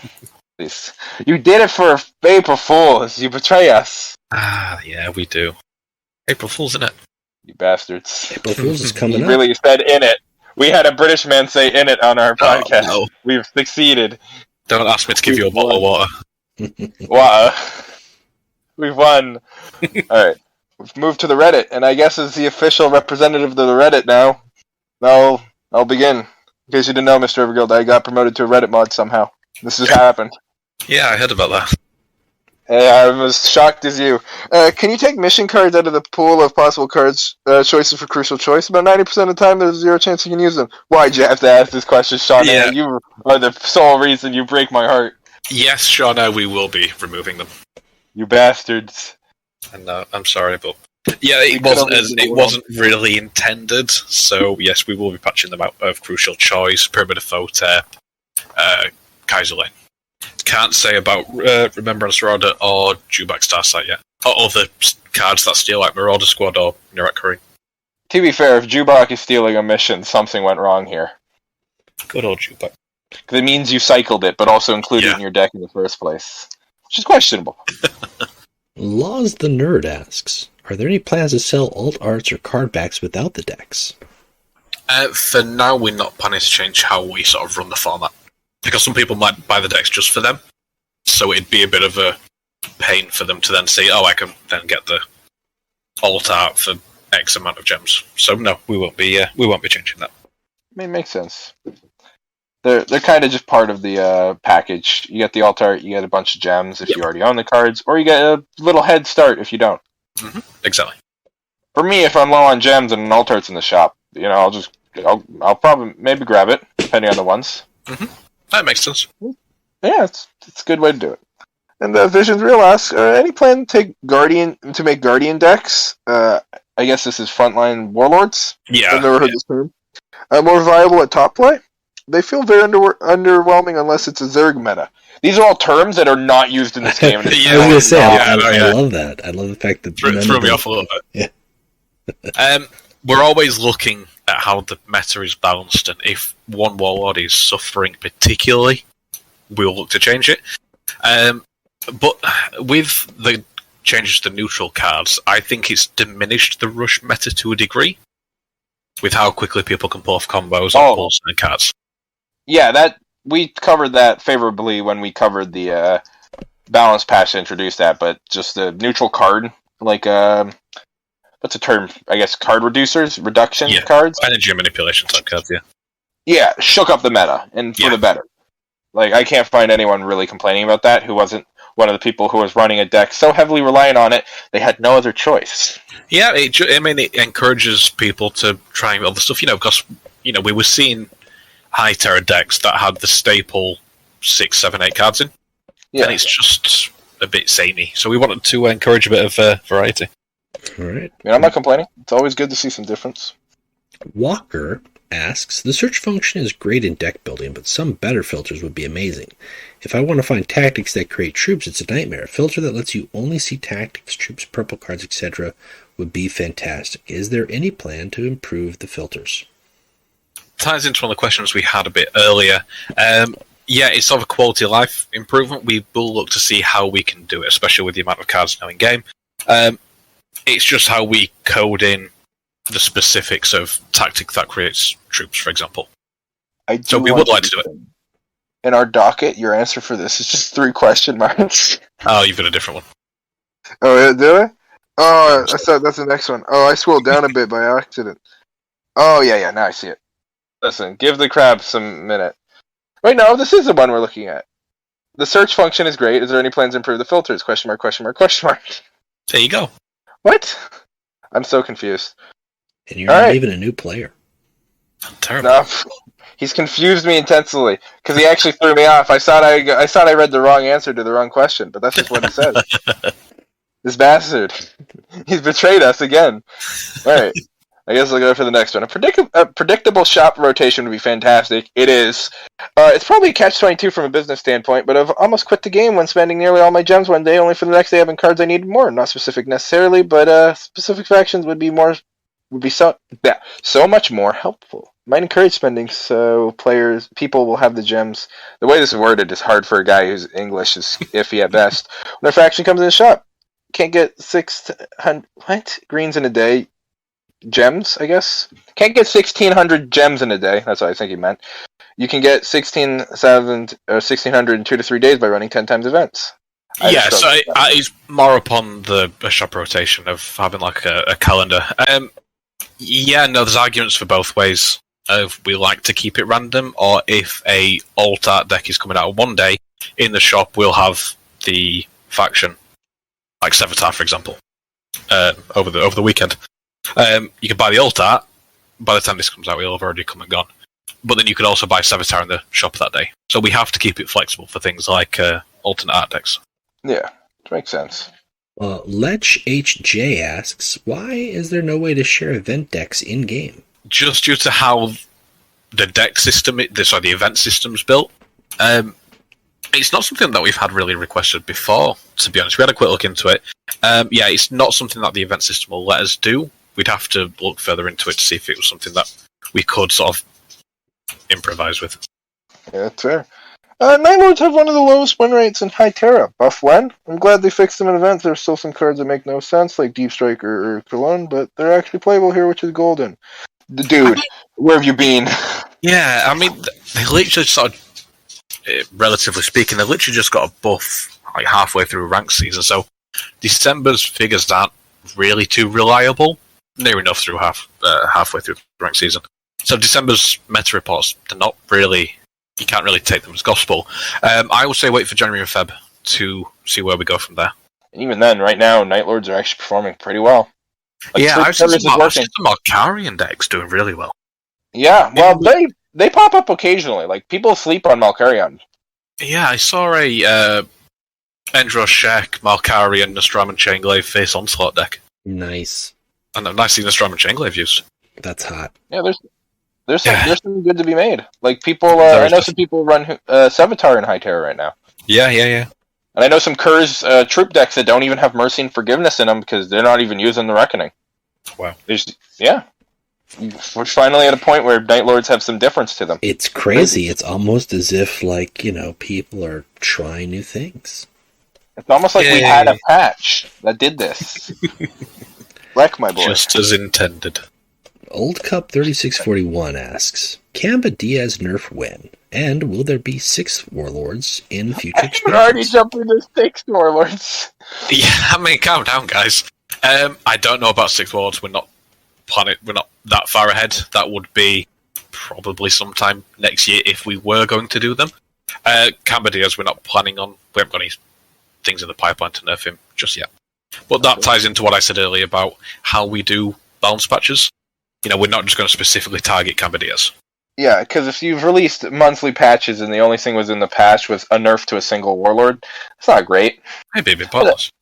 Please. You did it for April Fools. You betray us. Yeah, we do. April Fools, isn't it? You bastards. April Fools is coming up. You really said in it. We had a British man say in it on our podcast. No. We've succeeded. Don't ask me to give you a bottle of water. Wow. We've won. Alright. We've moved to the Reddit, and I guess as the official representative of the Reddit now, I'll begin. In case you didn't know, Mr. Everguild, I got promoted to a Reddit mod somehow. This has happened. Yeah, I heard about that. I was shocked as you. Can you take mission cards out of the pool of possible cards choices for Crucial Choice? About 90% of the time, there's zero chance you can use them. Why'd you have to ask this question, Sean? Yeah. You are the sole reason you break my heart. Yes, Shauna, we will be removing them. You bastards. And I'm sorry, but yeah, it wasn't really intended. So yes, we will be patching them out of Crucial Choice, Pyramid of Photep, Kaiser Lane. Can't say about Remembrance Marauder or Jubak Starsight yet. Or other cards that steal like Marauder Squad or Nurak Curry. To be fair, if Jubak is stealing a mission, something went wrong here. Good old Jubak. Because it means you cycled it, but also included it in your deck in the first place. Which is questionable. Laws the Nerd asks, are there any plans to sell alt arts or card backs without the decks? For now, we're not planning to change how we sort of run the format. Because some people might buy the decks just for them. So it'd be a bit of a pain for them to then say, I can then get the alt art for X amount of gems. So no, we won't be changing that. It makes sense. They're kind of just part of the package. You get the alt art, you get a bunch of gems if you already own the cards, or you get a little head start if you don't. Mm-hmm. Exactly. For me, if I'm low on gems and an alt art's in the shop, I'll probably maybe grab it depending on the ones. Mm-hmm. That makes sense. Yeah, it's a good way to do it. And Visions Real asks, any plan to make Guardian decks? I guess this is frontline warlords. Yeah. I've never heard this term. More viable at top play. They feel very underwhelming unless it's a Zerg meta. These are all terms that are not used in this game. I was going to say, I love that. I love the fact that... Throw me off a little bit. Yeah. We're always looking at how the meta is balanced, and if one warlord is suffering particularly, we'll look to change it. But with the changes to neutral cards, I think it's diminished the rush meta to a degree, with how quickly people can pull off combos and pull certain cards. Yeah, we covered that favorably when we covered the balance patch to introduce that, but just the neutral card, like what's the term? I guess card reducers, reduction cards, energy manipulation type cards. Yeah, shook up the meta and for the better. Like I can't find anyone really complaining about that who wasn't one of the people who was running a deck so heavily reliant on it they had no other choice. Yeah, it encourages people to try other stuff. Because we were seeing high terror decks that had the staple 6, 7, 8 cards in, and it's just a bit samey. So we wanted to encourage a bit of variety. All right. I'm not complaining. It's always good to see some difference. Walker asks, the search function is great in deck building, but some better filters would be amazing. If I want to find tactics that create troops, it's a nightmare. A filter that lets you only see tactics, troops, purple cards, etc. would be fantastic. Is there any plan to improve the filters? Ties into one of the questions we had a bit earlier. It's sort of a quality of life improvement. We will look to see how we can do it, especially with the amount of cards now in game. It's just how we code in the specifics of tactic that creates troops, for example. So we would like to do it. In our docket, your answer for this is just 3 question marks. Oh, you've got a different one. Oh, yeah, did I? Oh, I thought that's the next one. Oh, I scrolled down a bit by accident. Oh, yeah, now I see it. Listen, give the crab some minute. Wait, no, this is the one we're looking at. The search function is great. Is there any plans to improve the filters? Question mark, question mark, question mark. There you go. What? I'm so confused. And you're not even a new player. Terrible. No, he's confused me intensely because he actually threw me off. I thought I read the wrong answer to the wrong question, but that's just what it says. This bastard. He's betrayed us again. Alright. I guess I'll go for the next one. A predictable shop rotation would be fantastic. It is. It's probably a catch-22 from a business standpoint, but I've almost quit the game when spending nearly all my gems one day, only for the next day having cards I needed more. Not specific necessarily, but specific factions would be so much more helpful. Might encourage spending so people will have the gems. The way this is worded is hard for a guy whose English is iffy at best. When a faction comes in the shop, can't get 600 greens in a day. Gems, I guess. Can't get 1,600 gems in a day. That's what I think he meant. You can get 16,000 or 1,600 in 2 to 3 days by running 10 times events. Yeah, so it's more upon the shop rotation of having like a calendar. Yeah, no, there's arguments for both ways. If we like to keep it random, or if a alt art deck is coming out one day in the shop, we'll have the faction, like Sevatar, for example, over the weekend. You can buy the alt art. By the time this comes out, it'll have already come and gone. But then you could also buy Sevatar in the shop that day. So we have to keep it flexible for things like alternate art decks. Yeah, it makes sense. Lech HJ asks, why is there no way to share event decks in-game? Just due to how the deck system, the event system's built. It's not something that we've had really requested before, to be honest. We had a quick look into it. Yeah, it's not something that the event system will let us do. We'd have to look further into it to see if it was something that we could sort of improvise with. Yeah, that's fair. Night Lords have one of the lowest win rates in High Terra. Buff when? I'm glad they fixed them in events. There's still some cards that make no sense, like Deep Strike or Cologne, but they're actually playable here, which is golden. Dude, where have you been? Yeah, I mean, they literally sort of, relatively speaking, they literally just got a buff like halfway through ranked season, so December's figures aren't really too reliable. Near enough through halfway through ranked season. So December's meta reports, they're not really, you can't really take them as gospel. I would say wait for January and Feb to see where we go from there. And even then, right now, Night Lords are actually performing pretty well. Like, yeah, I've seen the Malkarian decks doing really well. Yeah, well, they pop up occasionally. Like, people sleep on Malkarian. Yeah, I saw a Endros Shek, Malkarian, Nostrum, Chainglaive face onslaught deck. Nice. And I've nice seen Nostrum and Chainglaive used. That's hot. Yeah, there's some good to be made. Like, people, I know some people run Sevatar in High Terror right now. Yeah. And I know some Kurz troop decks that don't even have Mercy and Forgiveness in them because they're not even using the Reckoning. Wow. We're finally at a point where Night Lords have some difference to them. It's crazy. It's almost as if, like, people are trying new things. It's almost like we had a patch that did this. Wreck, my boy. Just as intended. Old Cup 3641 asks, can Diaz Nerf win? And will there be 6 warlords in future expansions? We're already jumping to 6 warlords. Yeah, I mean, calm down, guys. I don't know about 6 warlords. We're not that far ahead. That would be probably sometime next year if we were going to do them. Diaz, we're not planning on. We haven't got any things in the pipeline to nerf him just yet. But that ties into what I said earlier about how we do balance patches. We're not just going to specifically target Diaz. Yeah, because if you've released monthly patches and the only thing was in the patch was a nerf to a single warlord, it's not great. Maybe a bit pointless.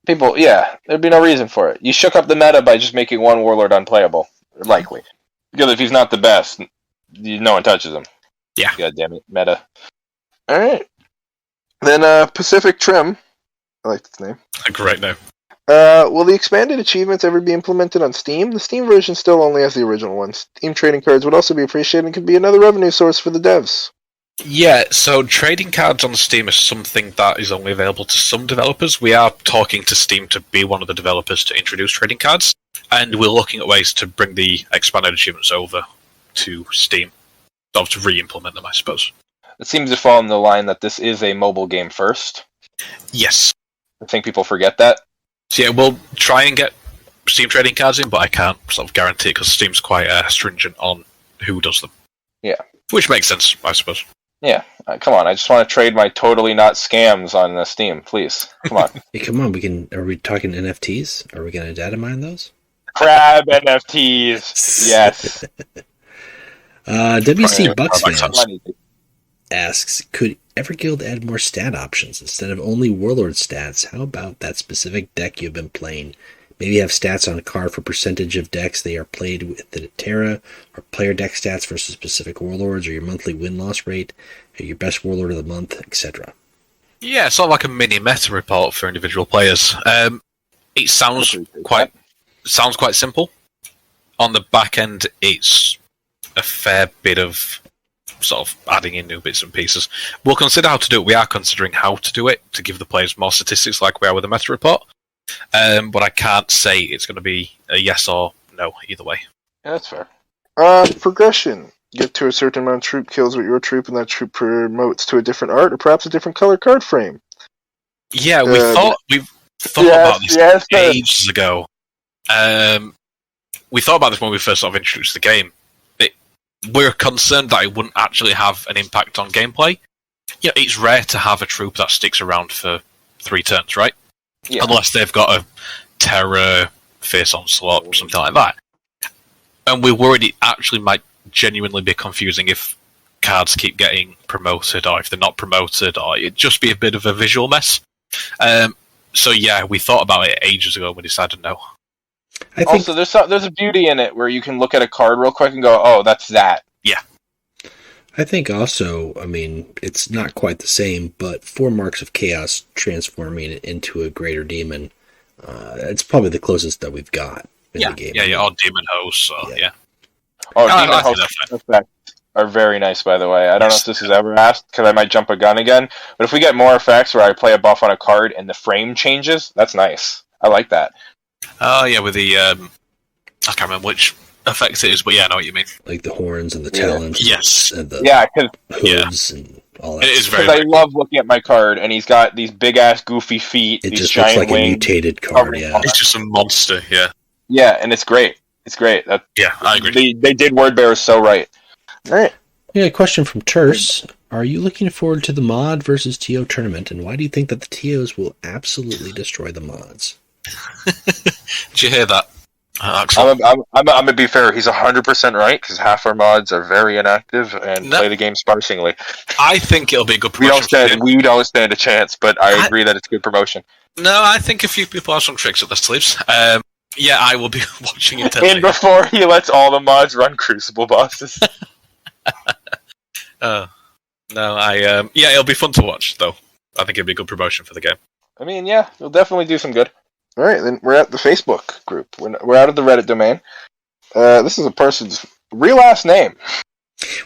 There'd be no reason for it. You shook up the meta by just making one warlord unplayable, likely. Because if he's not the best, no one touches him. Yeah. God damn it, meta. Alright. Then Pacific Trim. I like this name. A great name. Will the expanded achievements ever be implemented on Steam? The Steam version still only has the original ones. Steam trading cards would also be appreciated and could be another revenue source for the devs. Yeah, so trading cards on Steam is something that is only available to some developers. We are talking to Steam to be one of the developers to introduce trading cards, and we're looking at ways to bring the expanded achievements over to Steam, sort of to re-implement them, I suppose. It seems to fall in the line that this is a mobile game first. Yes. I think people forget that. So yeah, we'll try and get Steam trading cards in, but I can't sort of guarantee it because Steam's quite stringent on who does them. Yeah. Which makes sense, I suppose. Yeah, come on. I just want to trade my totally not scams on Steam, please. Come on. Hey, come on. Are we talking NFTs? Are we going to data mine those? Crab NFTs. Yes. WC Bucksman asks, could Everguild add more stat options instead of only warlord stats? How about that specific deck you've been playing? Maybe have stats on a card for percentage of decks they are played with the Terra, or player deck stats versus specific warlords, or your monthly win-loss rate, or your best warlord of the month, etc. Yeah, sort of like a mini meta report for individual players. It sounds quite simple. On the back end, it's a fair bit of sort of adding in new bits and pieces. We'll consider how to do it. We are considering how to do it to give the players more statistics like we are with the meta report. But I can't say it's going to be a yes or no either way. Yeah, that's fair. Progression. Get to a certain amount of troop kills with your troop, and that troop promotes to a different art, or perhaps a different color card frame. Yeah, we've thought about this ages ago. We thought about this when we first sort of introduced the game. We're concerned that it wouldn't actually have an impact on gameplay. You know, it's rare to have a troop that sticks around for 3 turns, right? Yeah. Unless they've got a Terror, Fierce Onslaught, or something like that. And we're worried it actually might genuinely be confusing if cards keep getting promoted, or if they're not promoted, or it'd just be a bit of a visual mess. So yeah, we thought about it ages ago and we decided no. I think... Also, there's a beauty in it where you can look at a card real quick and go, oh, that's that. Yeah. I think also, I mean, it's not quite the same, but 4 Marks of Chaos transforming it into a greater demon, it's probably the closest that we've got in the game. Yeah, or Demon Host, yeah. Oh, Demon Host effects are very nice, by the way. I don't know if this is ever asked, because I might jump a gun again, but if we get more effects where I play a buff on a card and the frame changes, that's nice. I like that. Oh, yeah, with the, I can't remember which effects it is, but yeah, I know what you mean. Like the horns and the talons. Yes. And the hooves and all that. It is very Because I love looking at my card, and he's got these big-ass goofy feet, it these just giant looks like wings. a mutated card, yeah. It's just a monster, yeah. Yeah, and it's great. It's great. Yeah, I agree. They did Word Bearers so right. All right. Yeah, question from Terse. Are you looking forward to the mod versus TO tournament, and why do you think that the TOs will absolutely destroy the mods? Did you hear that? I'm gonna be fair. He's 100% right because half our mods are very inactive and play the game sparsely. I think it'll be a good promotion. We don't stand a chance, but I agree that it's good promotion. No, I think a few people have some tricks up their sleeves. Yeah, I will be watching it. And before he lets all the mods run Crucible bosses. No, yeah, it'll be fun to watch though. I think it'll be a good promotion for the game. I mean, yeah, it'll definitely do some good. All right, then we're at the Facebook group. We're out of the Reddit domain. This is a person's real last name.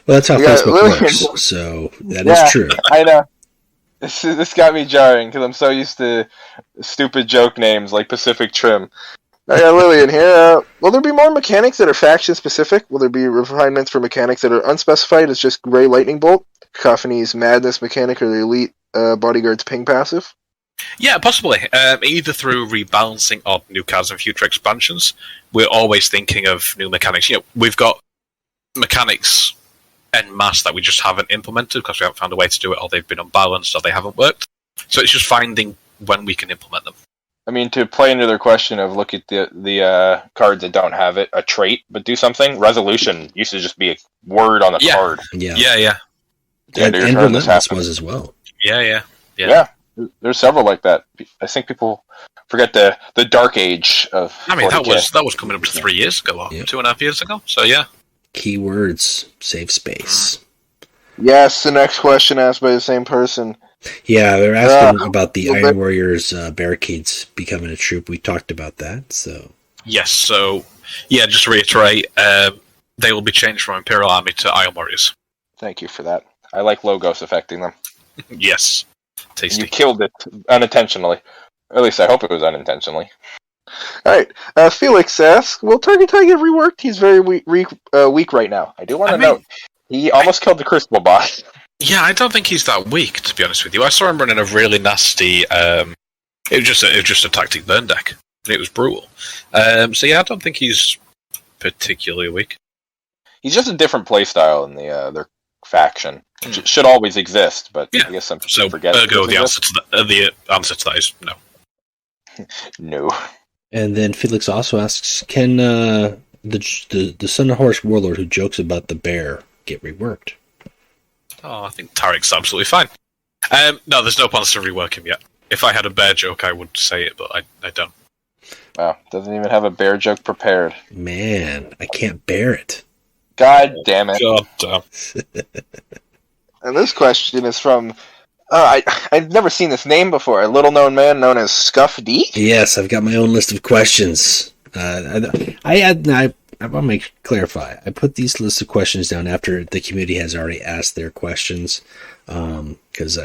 Well, that's how Facebook works, so that is true. I know. This got me jarring because I'm so used to stupid joke names like Pacific Trim. I got Lillian here. Will there be more mechanics that are faction-specific? Will there be refinements for mechanics that are unspecified as just Grey Lightning Bolt, Cacophony's Madness mechanic, or the Elite Bodyguard's Ping passive? Yeah, possibly. Either through rebalancing or new cards and future expansions. We're always thinking of new mechanics. You know, we've got mechanics en masse that we just haven't implemented because we haven't found a way to do it, or they've been unbalanced, or they haven't worked. So it's just finding when we can implement them. I mean, to play into their question of look at the cards that don't have it, a trait, but do something. Resolution used to just be a word on the card. Yeah. And Relentless was as well. Yeah. There's several like that. I think people forget the dark age of. I mean, that was coming up to 3 years ago, or 2.5 years ago. So yeah. Keywords save space. Yes, the next question asked by the same person. Yeah, they're asking about the Iron Warriors Barricades becoming a troop. We talked about that, so. Yes, so yeah, just to reiterate, they will be changed from Imperial Army to Iron Warriors. Thank you for that. I like logos affecting them. Yes. Tasty. You killed it unintentionally. Or at least I hope it was unintentionally. Alright, Felix asks, will Target Tie get reworked? He's very weak right now. I do want to note, he almost killed the Crystal Boss. Yeah, I don't think he's that weak, to be honest with you. I saw him running a really nasty... it was just a tactic burn deck. It was brutal. So yeah, I don't think he's particularly weak. He's just a different playstyle in their faction. Which should always exist, but I guess some people forget. Ergo, the answer to that is no. No. And then Felix also asks, can the Sun Horse Warlord who jokes about the bear get reworked? Oh, I think Tarek's absolutely fine. No, there's no plans to rework him yet. If I had a bear joke, I would say it, but I don't. Wow, doesn't even have a bear joke prepared. Man, I can't bear it. God damn it. God damn. And this question is from... I've never seen this name before. A little-known man known as Scuff D? Yes, I've got my own list of questions. I want to clarify. I put these lists of questions down after the community has already asked their questions. Because,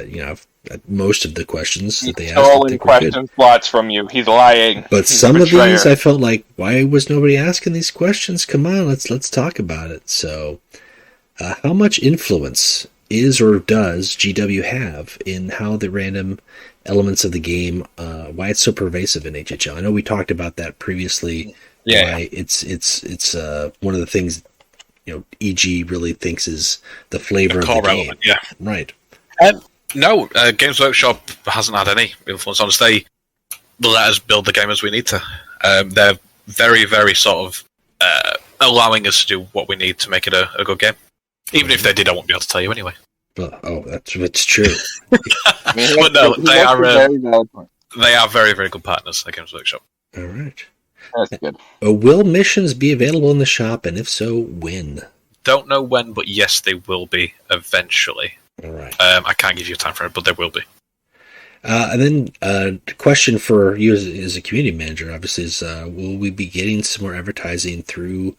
most of the questions that they asked... He's stolen question slots from you. He's lying. But some of these, I felt like, why was nobody asking these questions? Come on, let's talk about it. So, how much influence is or does GW have in how the random elements of the game, why it's so pervasive in HHL? I know we talked about that previously. Yeah, why it's one of the things EG really thinks is the flavor of the game. Element, yeah, right. No, Games Workshop hasn't had any influence on us. They let us build the game as we need to. They're very, very sort of allowing us to do what we need to make it a good game. Even if they did, I won't be able to tell you anyway. Well, that's true. But no, they are very, very good partners at Games Workshop. All right. That's good. Will missions be available in the shop, and if so, when? Don't know when, but yes, they will be eventually. All right. I can't give you a time frame, but they will be. And then the question for you as a community manager, obviously, is will we be getting some more advertising through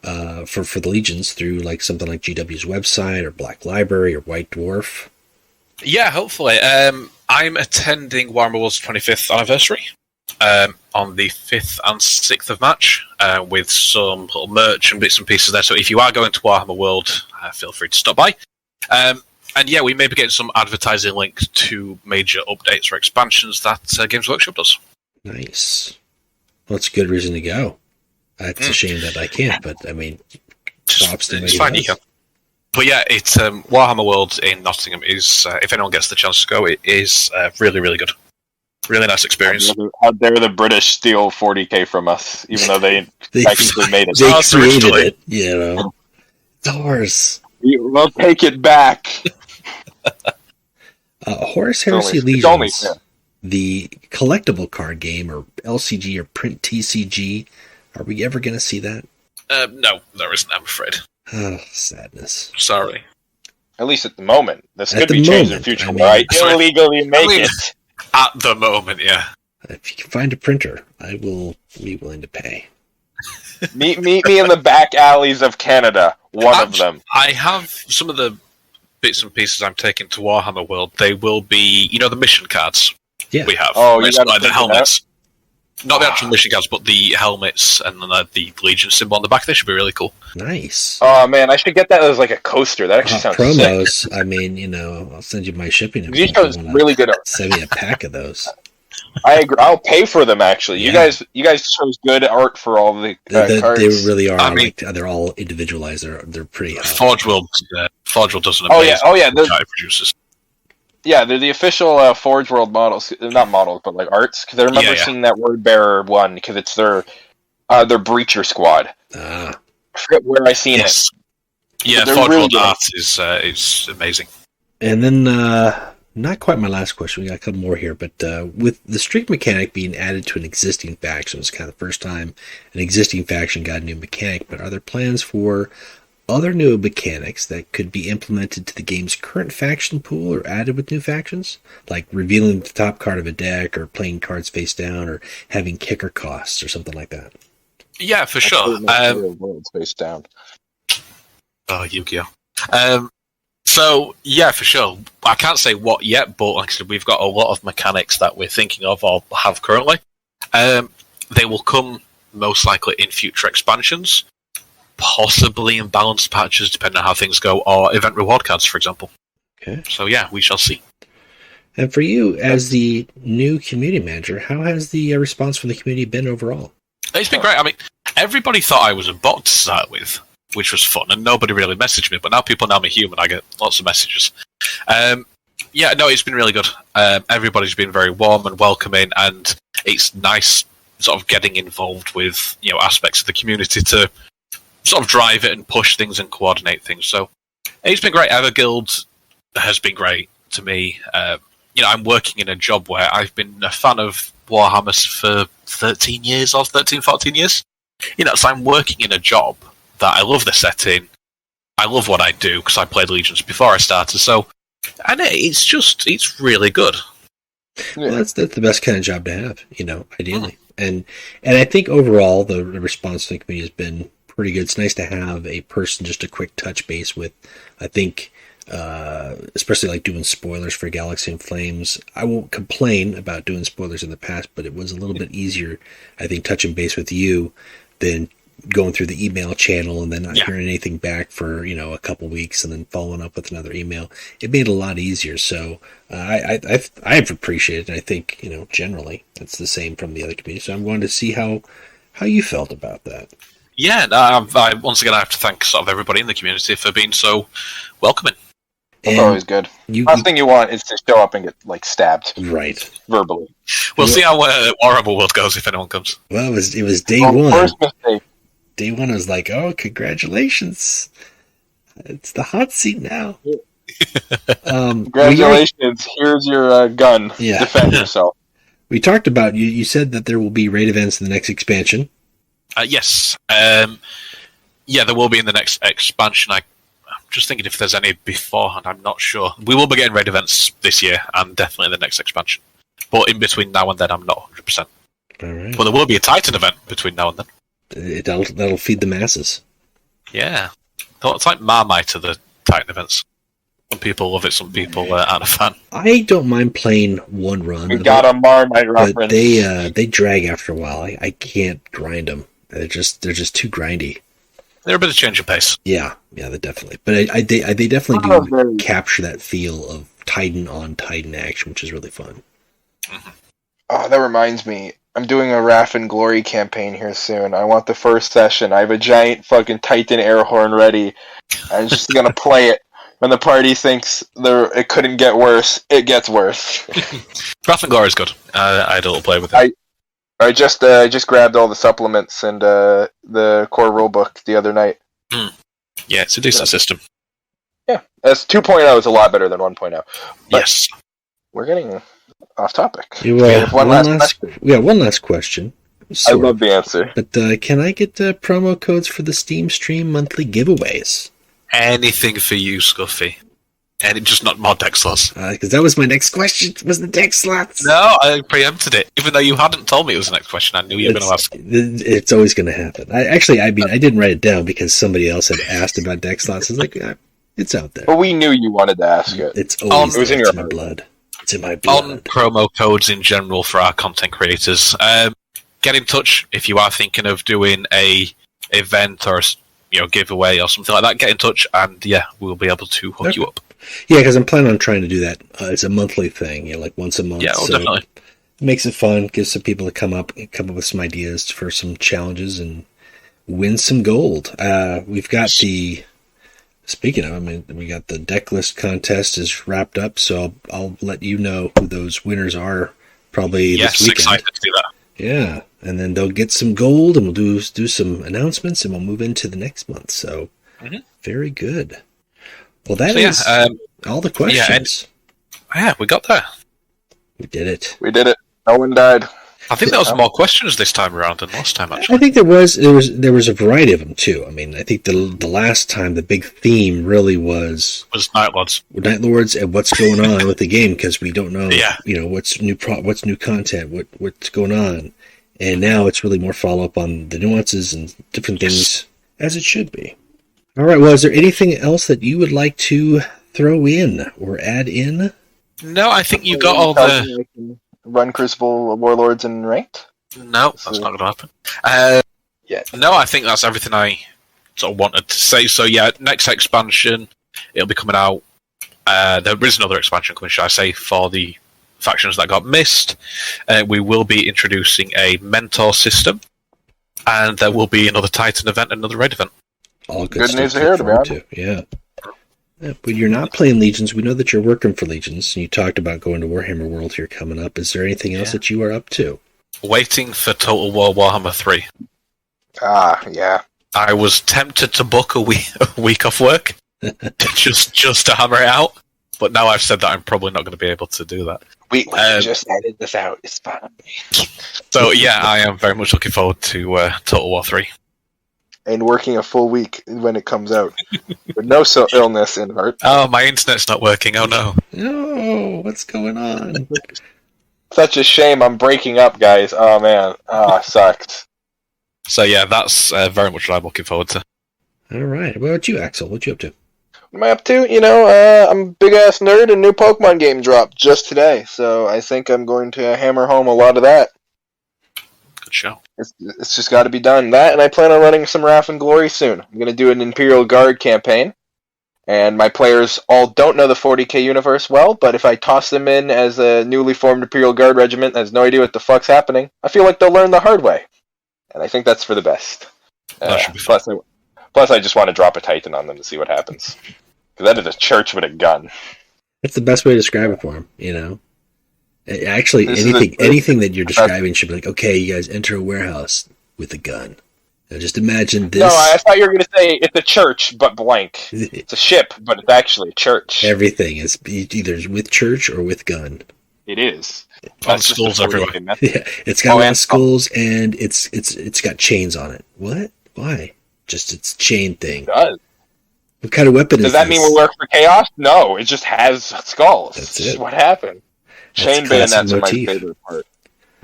for the Legions through like something like GW's website or Black Library or White Dwarf? Yeah, hopefully. I'm attending Warhammer World's 25th anniversary on the 5th and 6th of March with some little merch and bits and pieces there. So if you are going to Warhammer World, feel free to stop by. And yeah, we may be getting some advertising links to major updates or expansions that Games Workshop does. Nice. Well, that's a good reason to go. It's a shame that I can't, but I mean, props to it's fine, you can. But yeah, it's Warhammer World in Nottingham is, if anyone gets the chance to go, it is really, really good. Really nice experience. How dare the British steal 40k from us, even though they technically made it. They created it, It's ours. We'll take it back. Horus Heresy Legions, the collectible card game, or LCG or print TCG, are we ever going to see that? No, there isn't, I'm afraid. Oh, sadness. Sorry. At least at the moment. This could be changed in the future, right? Illegally make it. At the moment, yeah. If you can find a printer, I will be willing to pay. Meet me in the back alleys of Canada. One of them. I have some of the bits and pieces I'm taking to Warhammer World. They will be, the mission cards we have. Oh, you got like the helmets. Not the actual mission cards, but the helmets and then the Legion symbol on the back. They should be really cool. Nice. Oh man, I should get that as like a coaster. That actually sounds promos. Sick. I mean, I'll send you my shipping. You chose really good art. Send me a pack of those. I agree. I'll pay for them. Actually, yeah. You guys chose good art for all the cards. They really are. I mean, they're all individualized. They're pretty. Forge World does an amazing. Oh yeah. It produces. Yeah, they're the official Forge World models. Not models, but like arts. Because I remember seeing that Word Bearer one because it's their Breacher squad. I forget where I seen it. Yeah, Forge World art is amazing. And then, not quite my last question. We got a couple more here, but with the streak mechanic being added to an existing faction, it's kind of the first time an existing faction got a new mechanic. But are there plans for other new mechanics that could be implemented to the game's current faction pool or added with new factions? Like revealing the top card of a deck or playing cards face down or having kicker costs or something like that? Yeah, for sure. Face down. Oh, Yu-Gi-Oh! So, yeah, for sure. I can't say what yet, but like I said, we've got a lot of mechanics that we're thinking of or have currently. They will come most likely in future expansions, possibly in balanced patches, depending on how things go, or event reward cards, for example. Okay. So, yeah, we shall see. And for you, as the new community manager, how has the response from the community been overall? It's been great. I mean, everybody thought I was a bot to start with, which was fun, and nobody really messaged me, but now people know I'm a human. I get lots of messages. Yeah, no, it's been really good. Everybody's been very warm and welcoming, and it's nice sort of getting involved with, you know, aspects of the community to sort of drive it and push things and coordinate things. So it's been great. Everguild has been great to me. You know, I'm working in a job where I've been a fan of Warhammer for 13 years or 13, 14 years. You know, so I'm working in a job that I love the setting. I love what I do because I played Legions before I started. So, and it's really good. Well, that's the best kind of job to have, you know, ideally. And I think overall the response to the community has been pretty good. It's nice to have a person just a quick touch base with. I think, especially like doing spoilers for Galaxy and Flames. I won't complain about doing spoilers in the past, but it was a little bit easier, I think, touching base with you than going through the email channel and then not hearing anything back for, you know, a couple weeks and then following up with another email. It made it a lot easier. So I've appreciated it. I think, you know, generally it's the same from the other community. So I'm going to see how you felt about that. Yeah, once again, I have to thank sort of everybody in the community for being so welcoming. That's always good. Last thing you want is to show up and get, like, stabbed. Right. Verbally. We'll see how Horrible World goes if anyone comes. Well, it was day one. First mistake. Day one, I was like, oh, congratulations. It's the hot seat now. Congratulations. Here's your gun. Yeah. Defend yourself. We talked about, you said that there will be raid events in the next expansion. Yes. Yeah, there will be in the next expansion. I'm just thinking if there's any beforehand. I'm not sure. We will be getting raid events this year and definitely in the next expansion. But in between now and then, I'm not 100%. All right. But there will be a Titan event between now and then. That'll feed the masses. Yeah. It's like Marmite of the Titan events. Some people love it, some people aren't a fan. I don't mind playing one run. We got a Marmite reference. But they drag after a while. I can't grind them. They're just too grindy. They're a bit of change of pace. Yeah, they definitely. But they definitely do capture that feel of Titan on Titan action, which is really fun. Mm-hmm. Oh, that reminds me. I'm doing a Wrath and Glory campaign here soon. I want the first session. I have a giant fucking Titan air horn ready. I'm just gonna play it. When the party thinks it couldn't get worse, it gets worse. Wrath and Glory is good. I had a little play with it. I just grabbed all the supplements and the core rulebook the other night. Yeah, it's a decent system. Yeah, as 2.0 is a lot better than 1.0. Yes. We're getting off topic. We have one last question. I love the answer. But can I get promo codes for the Steam Stream monthly giveaways? Anything for you, Scuffy. And just not more deck slots. Because that was my next question, was the deck slots. No, I preempted it. Even though you hadn't told me it was the next question, I knew you were going to ask. It's always going to happen. I didn't write it down because somebody else had asked about deck slots. I was like, it's out there. But we knew you wanted to ask it. It's always in my blood. It's in my blood. On promo codes in general for our content creators, get in touch if you are thinking of doing a event or giveaway or something like that. Get in touch, and we'll be able to hook you up. Yeah, because I'm planning on trying to do that. It's a monthly thing, like once a month. Yeah, so definitely. It makes it fun. Gives some people to come up with some ideas for some challenges and win some gold. We've got the. Speaking of, we got the deck list contest is wrapped up, so I'll let you know who those winners are probably this weekend. Yes, excited to do that. Yeah, and then they'll get some gold, and we'll do some announcements, and we'll move into the next month. So, Very good. Well, that is all the questions. Yeah, we got there. We did it. No one died. I think there was more questions this time around than last time, actually. I think there was a variety of them, too. I think the last time the big theme really was Night Lords. Night Lords and what's going on with the game, because we don't know, what's new content, what's going on. And now it's really more follow-up on the nuances and different things, as it should be. All right, well, is there anything else that you would like to throw in or add in? No, I think you got all the... Run Crucible Warlords in ranked? No, that's not going to happen. Yeah. No, I think that's everything I sort of wanted to say. So yeah, next expansion, it'll be coming out. There is another expansion coming, should I say, for the factions that got missed. We will be introducing a mentor system, and there will be another Titan event, another raid event. All good news to hear about. Yeah. But you're not playing Legions. We know that you're working for Legions. You talked about going to Warhammer World here coming up. Is there anything else that you are up to? Waiting for Total War Warhammer 3. Yeah. I was tempted to book a week off work just to hammer it out, but now I've said that I'm probably not going to be able to do that. We just edit this out. It's fine. So yeah, I am very much looking forward to Total War 3. And working a full week when it comes out. With no illness in heart. Oh, my internet's not working. Oh no. No, what's going on? Such a shame. I'm breaking up, guys. Oh man. Sucks. So yeah, that's very much what I'm looking forward to. All right. What about you, Axel? What you up to? What am I up to? I'm a big-ass nerd. A new Pokemon game dropped just today. So I think I'm going to hammer home a lot of that. Good show. It's just got to be done. That, and I plan on running some Wrath and Glory soon. I'm going to do an Imperial Guard campaign. And my players all don't know the 40k universe well, but if I toss them in as a newly formed Imperial Guard regiment that has no idea what the fuck's happening, I feel like they'll learn the hard way. And I think that's for the best. That should be fun. Plus, I just want to drop a Titan on them to see what happens. Because that is a church with a gun. That's the best way to describe it for them, Actually, anything that you're describing should be like, okay, you guys enter a warehouse with a gun. Now just imagine this. No, I thought you were going to say it's a church, but blank. It's a ship, but it's actually a church. Everything is either with church or with gun. It is. On schools everywhere. Yeah, it's got schools and it's got chains on it. What? Why? Just its chain thing. It does. What kind of weapon is this? Does that mean we work for Chaos? No, it just has skulls. That's it. What happened? Chain bayonets are my motif. favorite part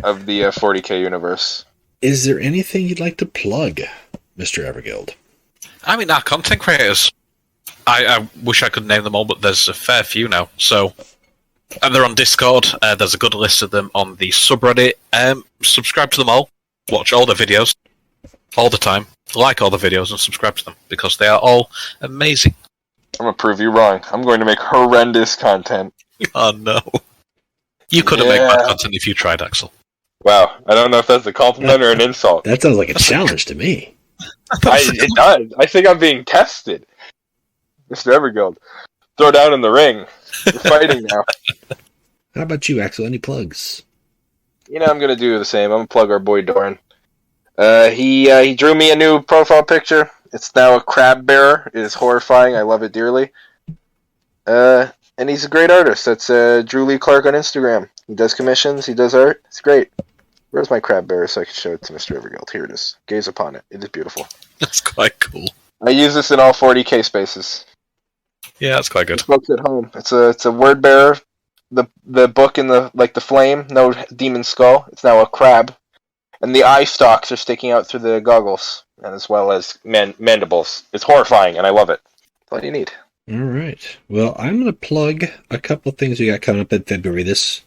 of the 40k universe. Is there anything you'd like to plug, Mr. Everguild? I mean, our content creators. I wish I could name them all, but there's a fair few now. So, and they're on Discord. There's a good list of them on the subreddit. Subscribe to them all. Watch all their videos all the time. Like all the videos and subscribe to them because they are all amazing. I'm going to prove you wrong. I'm going to make horrendous content. Oh, no. You couldn't make bad content if you tried, Axel. Wow. I don't know if that's a compliment or an insult. That sounds like a challenge to me. It does. I think I'm being tested. Mr. Everguild. Throw down in the ring. We're fighting now. How about you, Axel? Any plugs? I'm going to do the same. I'm going to plug our boy Doran. He drew me a new profile picture. It's now a crab bearer. It is horrifying. I love it dearly. And he's a great artist. That's Drew Lee Clark on Instagram. He does commissions. He does art. It's great. Where's my crab bearer so I can show it to Mr. Everguild? Here it is. Gaze upon it. It is beautiful. That's quite cool. I use this in all 40k spaces. Yeah, that's quite good. This book's at home. It's a word bearer. The book in the flame. No demon skull. It's now a crab. And the eye stalks are sticking out through the goggles, and as well as mandibles. It's horrifying, and I love it. That's all you need. All right. Well, I'm going to plug a couple of things we got coming up in February. This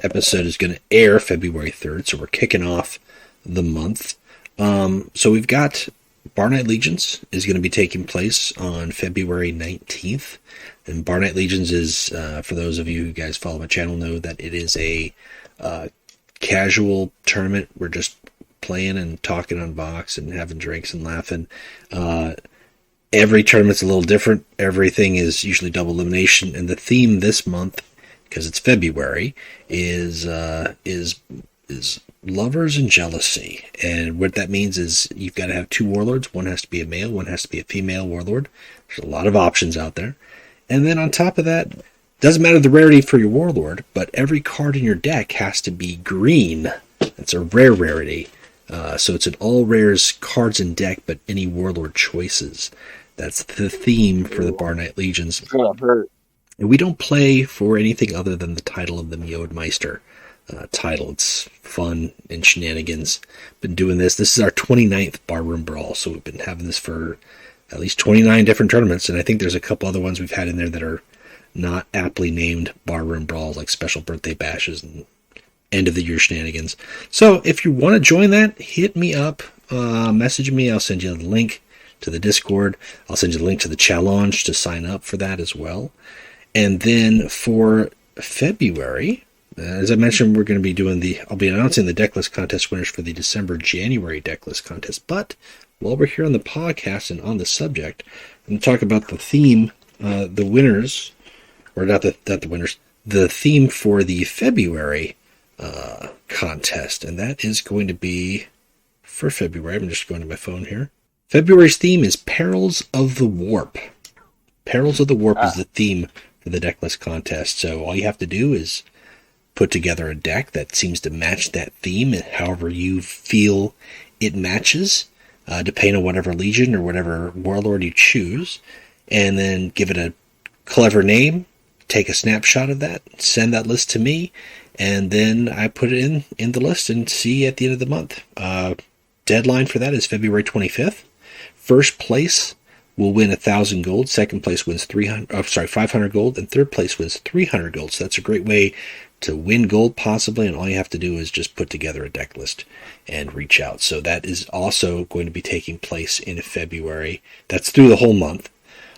episode is going to air February 3rd, so we're kicking off the month. So we've got Bar Night Legions is going to be taking place on February 19th. And Bar Night Legions is, for those of you who guys follow my channel know that it is a casual tournament. We're just playing and talking on box and having drinks and laughing. Every tournament's a little different. Everything is usually double elimination, and the theme this month, because it's February, is lovers and jealousy. And what that means is you've got to have two warlords. One has to be a male, one has to be a female warlord. There's a lot of options out there. And then on top of that, doesn't matter the rarity for your warlord, but every card in your deck has to be green. That's a rare rarity. So it's an all rares cards in deck, but any warlord choices. That's the theme for the Bar Night Legions. It's gonna hurt. And we don't play for anything other than the title of the Mjodmeister title. It's fun and shenanigans. Been doing this. This is our 29th Barroom Brawl, so we've been having this for at least 29 different tournaments, and I think there's a couple other ones we've had in there that are not aptly named barroom brawls like special birthday bashes and end of the year shenanigans. So if you want to join that, hit me up, message me. I'll send you the link to the Discord. I'll send you the link to the challenge to sign up for that as well. And then for February, as I mentioned, we're going to be doing I'll be announcing the decklist contest winners for the December-January decklist contest. But while we're here on the podcast and on the subject, I'm going to talk about the theme, the winners, or not the winners, the theme for the February contest. And that is going to be for February. I'm just going to my phone here. February's theme is Perils of the Warp. Perils of the Warp is the theme for the decklist contest. So all you have to do is put together a deck that seems to match that theme, however you feel it matches, depending on whatever legion or whatever warlord you choose, and then give it a clever name, take a snapshot of that, send that list to me, and then I put it in the list and see at the end of the month. Deadline for that is February 25th. First place will win 1,000 gold. Second place wins 500 gold, and third place wins 300 gold. So that's a great way to win gold possibly, and all you have to do is just put together a deck list and reach out. So that is also going to be taking place in February. That's through the whole month.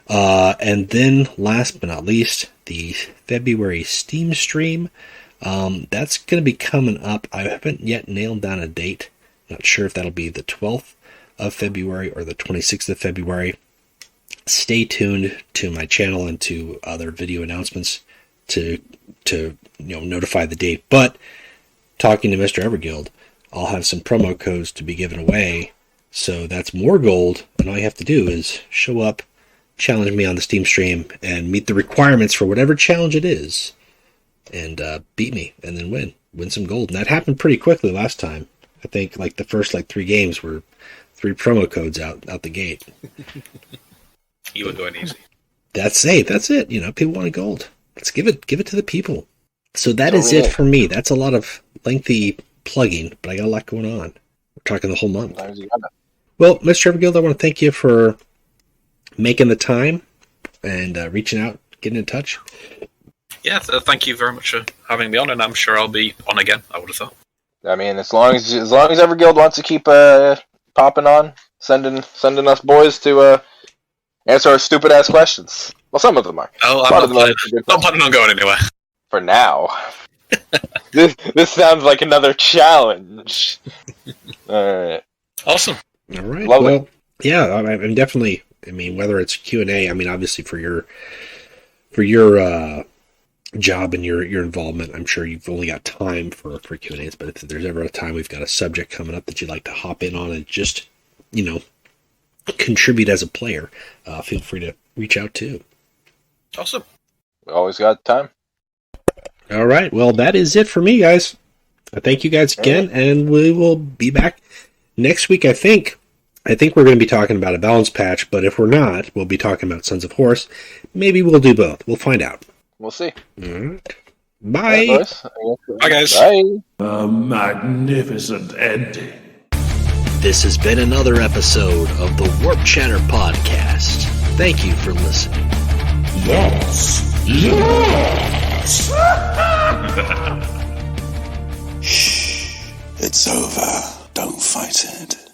And then last but not least, the February Steam stream. That's going to be coming up. I haven't yet nailed down a date. Not sure if that'll be the 12th of February or the 26th of February. Stay tuned to my channel and to other video announcements to notify the date. But talking to Mr. Everguild, I'll have some promo codes to be given away. So that's more gold, and all you have to do is show up, challenge me on the Steam stream, and meet the requirements for whatever challenge it is, and beat me, and then win some gold. And that happened pretty quickly last time. I think like the first 3 games were 3 promo codes out the gate. You were going easy. That's it. People want gold. Let's give it to the people. So that is it for me. That's a lot of lengthy plugging, but I got a lot going on. We're talking the whole month. Well, Mr. Everguild, I want to thank you for making the time and reaching out, getting in touch. Yeah, thank you very much for having me on, and I'm sure I'll be on again, I would have thought. I mean, as long as Everguild wants to keep popping on, sending us boys to answer our stupid ass questions. Well, some of them are. Oh, I'm not planning on going anywhere. For now. This sounds like another challenge. Alright. Awesome. Alright. Lovely. Well, yeah, I'm definitely, whether it's Q&A, obviously for your job and your involvement, I'm sure you've only got time for Q&As, but if there's ever a time we've got a subject coming up that you'd like to hop in on and just, contribute as a player, feel free to reach out too. Awesome. We always got time. All right. Well, that is it for me, guys. Thank you guys again, and we will be back next week, I think. I think we're going to be talking about a balance patch, but if we're not, we'll be talking about Sons of Horus. Maybe we'll do both. We'll find out. We'll see. All right. Bye. Bye, guys. Bye. A magnificent ending. This has been another episode of the Warp Chatter Podcast. Thank you for listening. Yes. Yes. Shh. It's over. Don't fight it.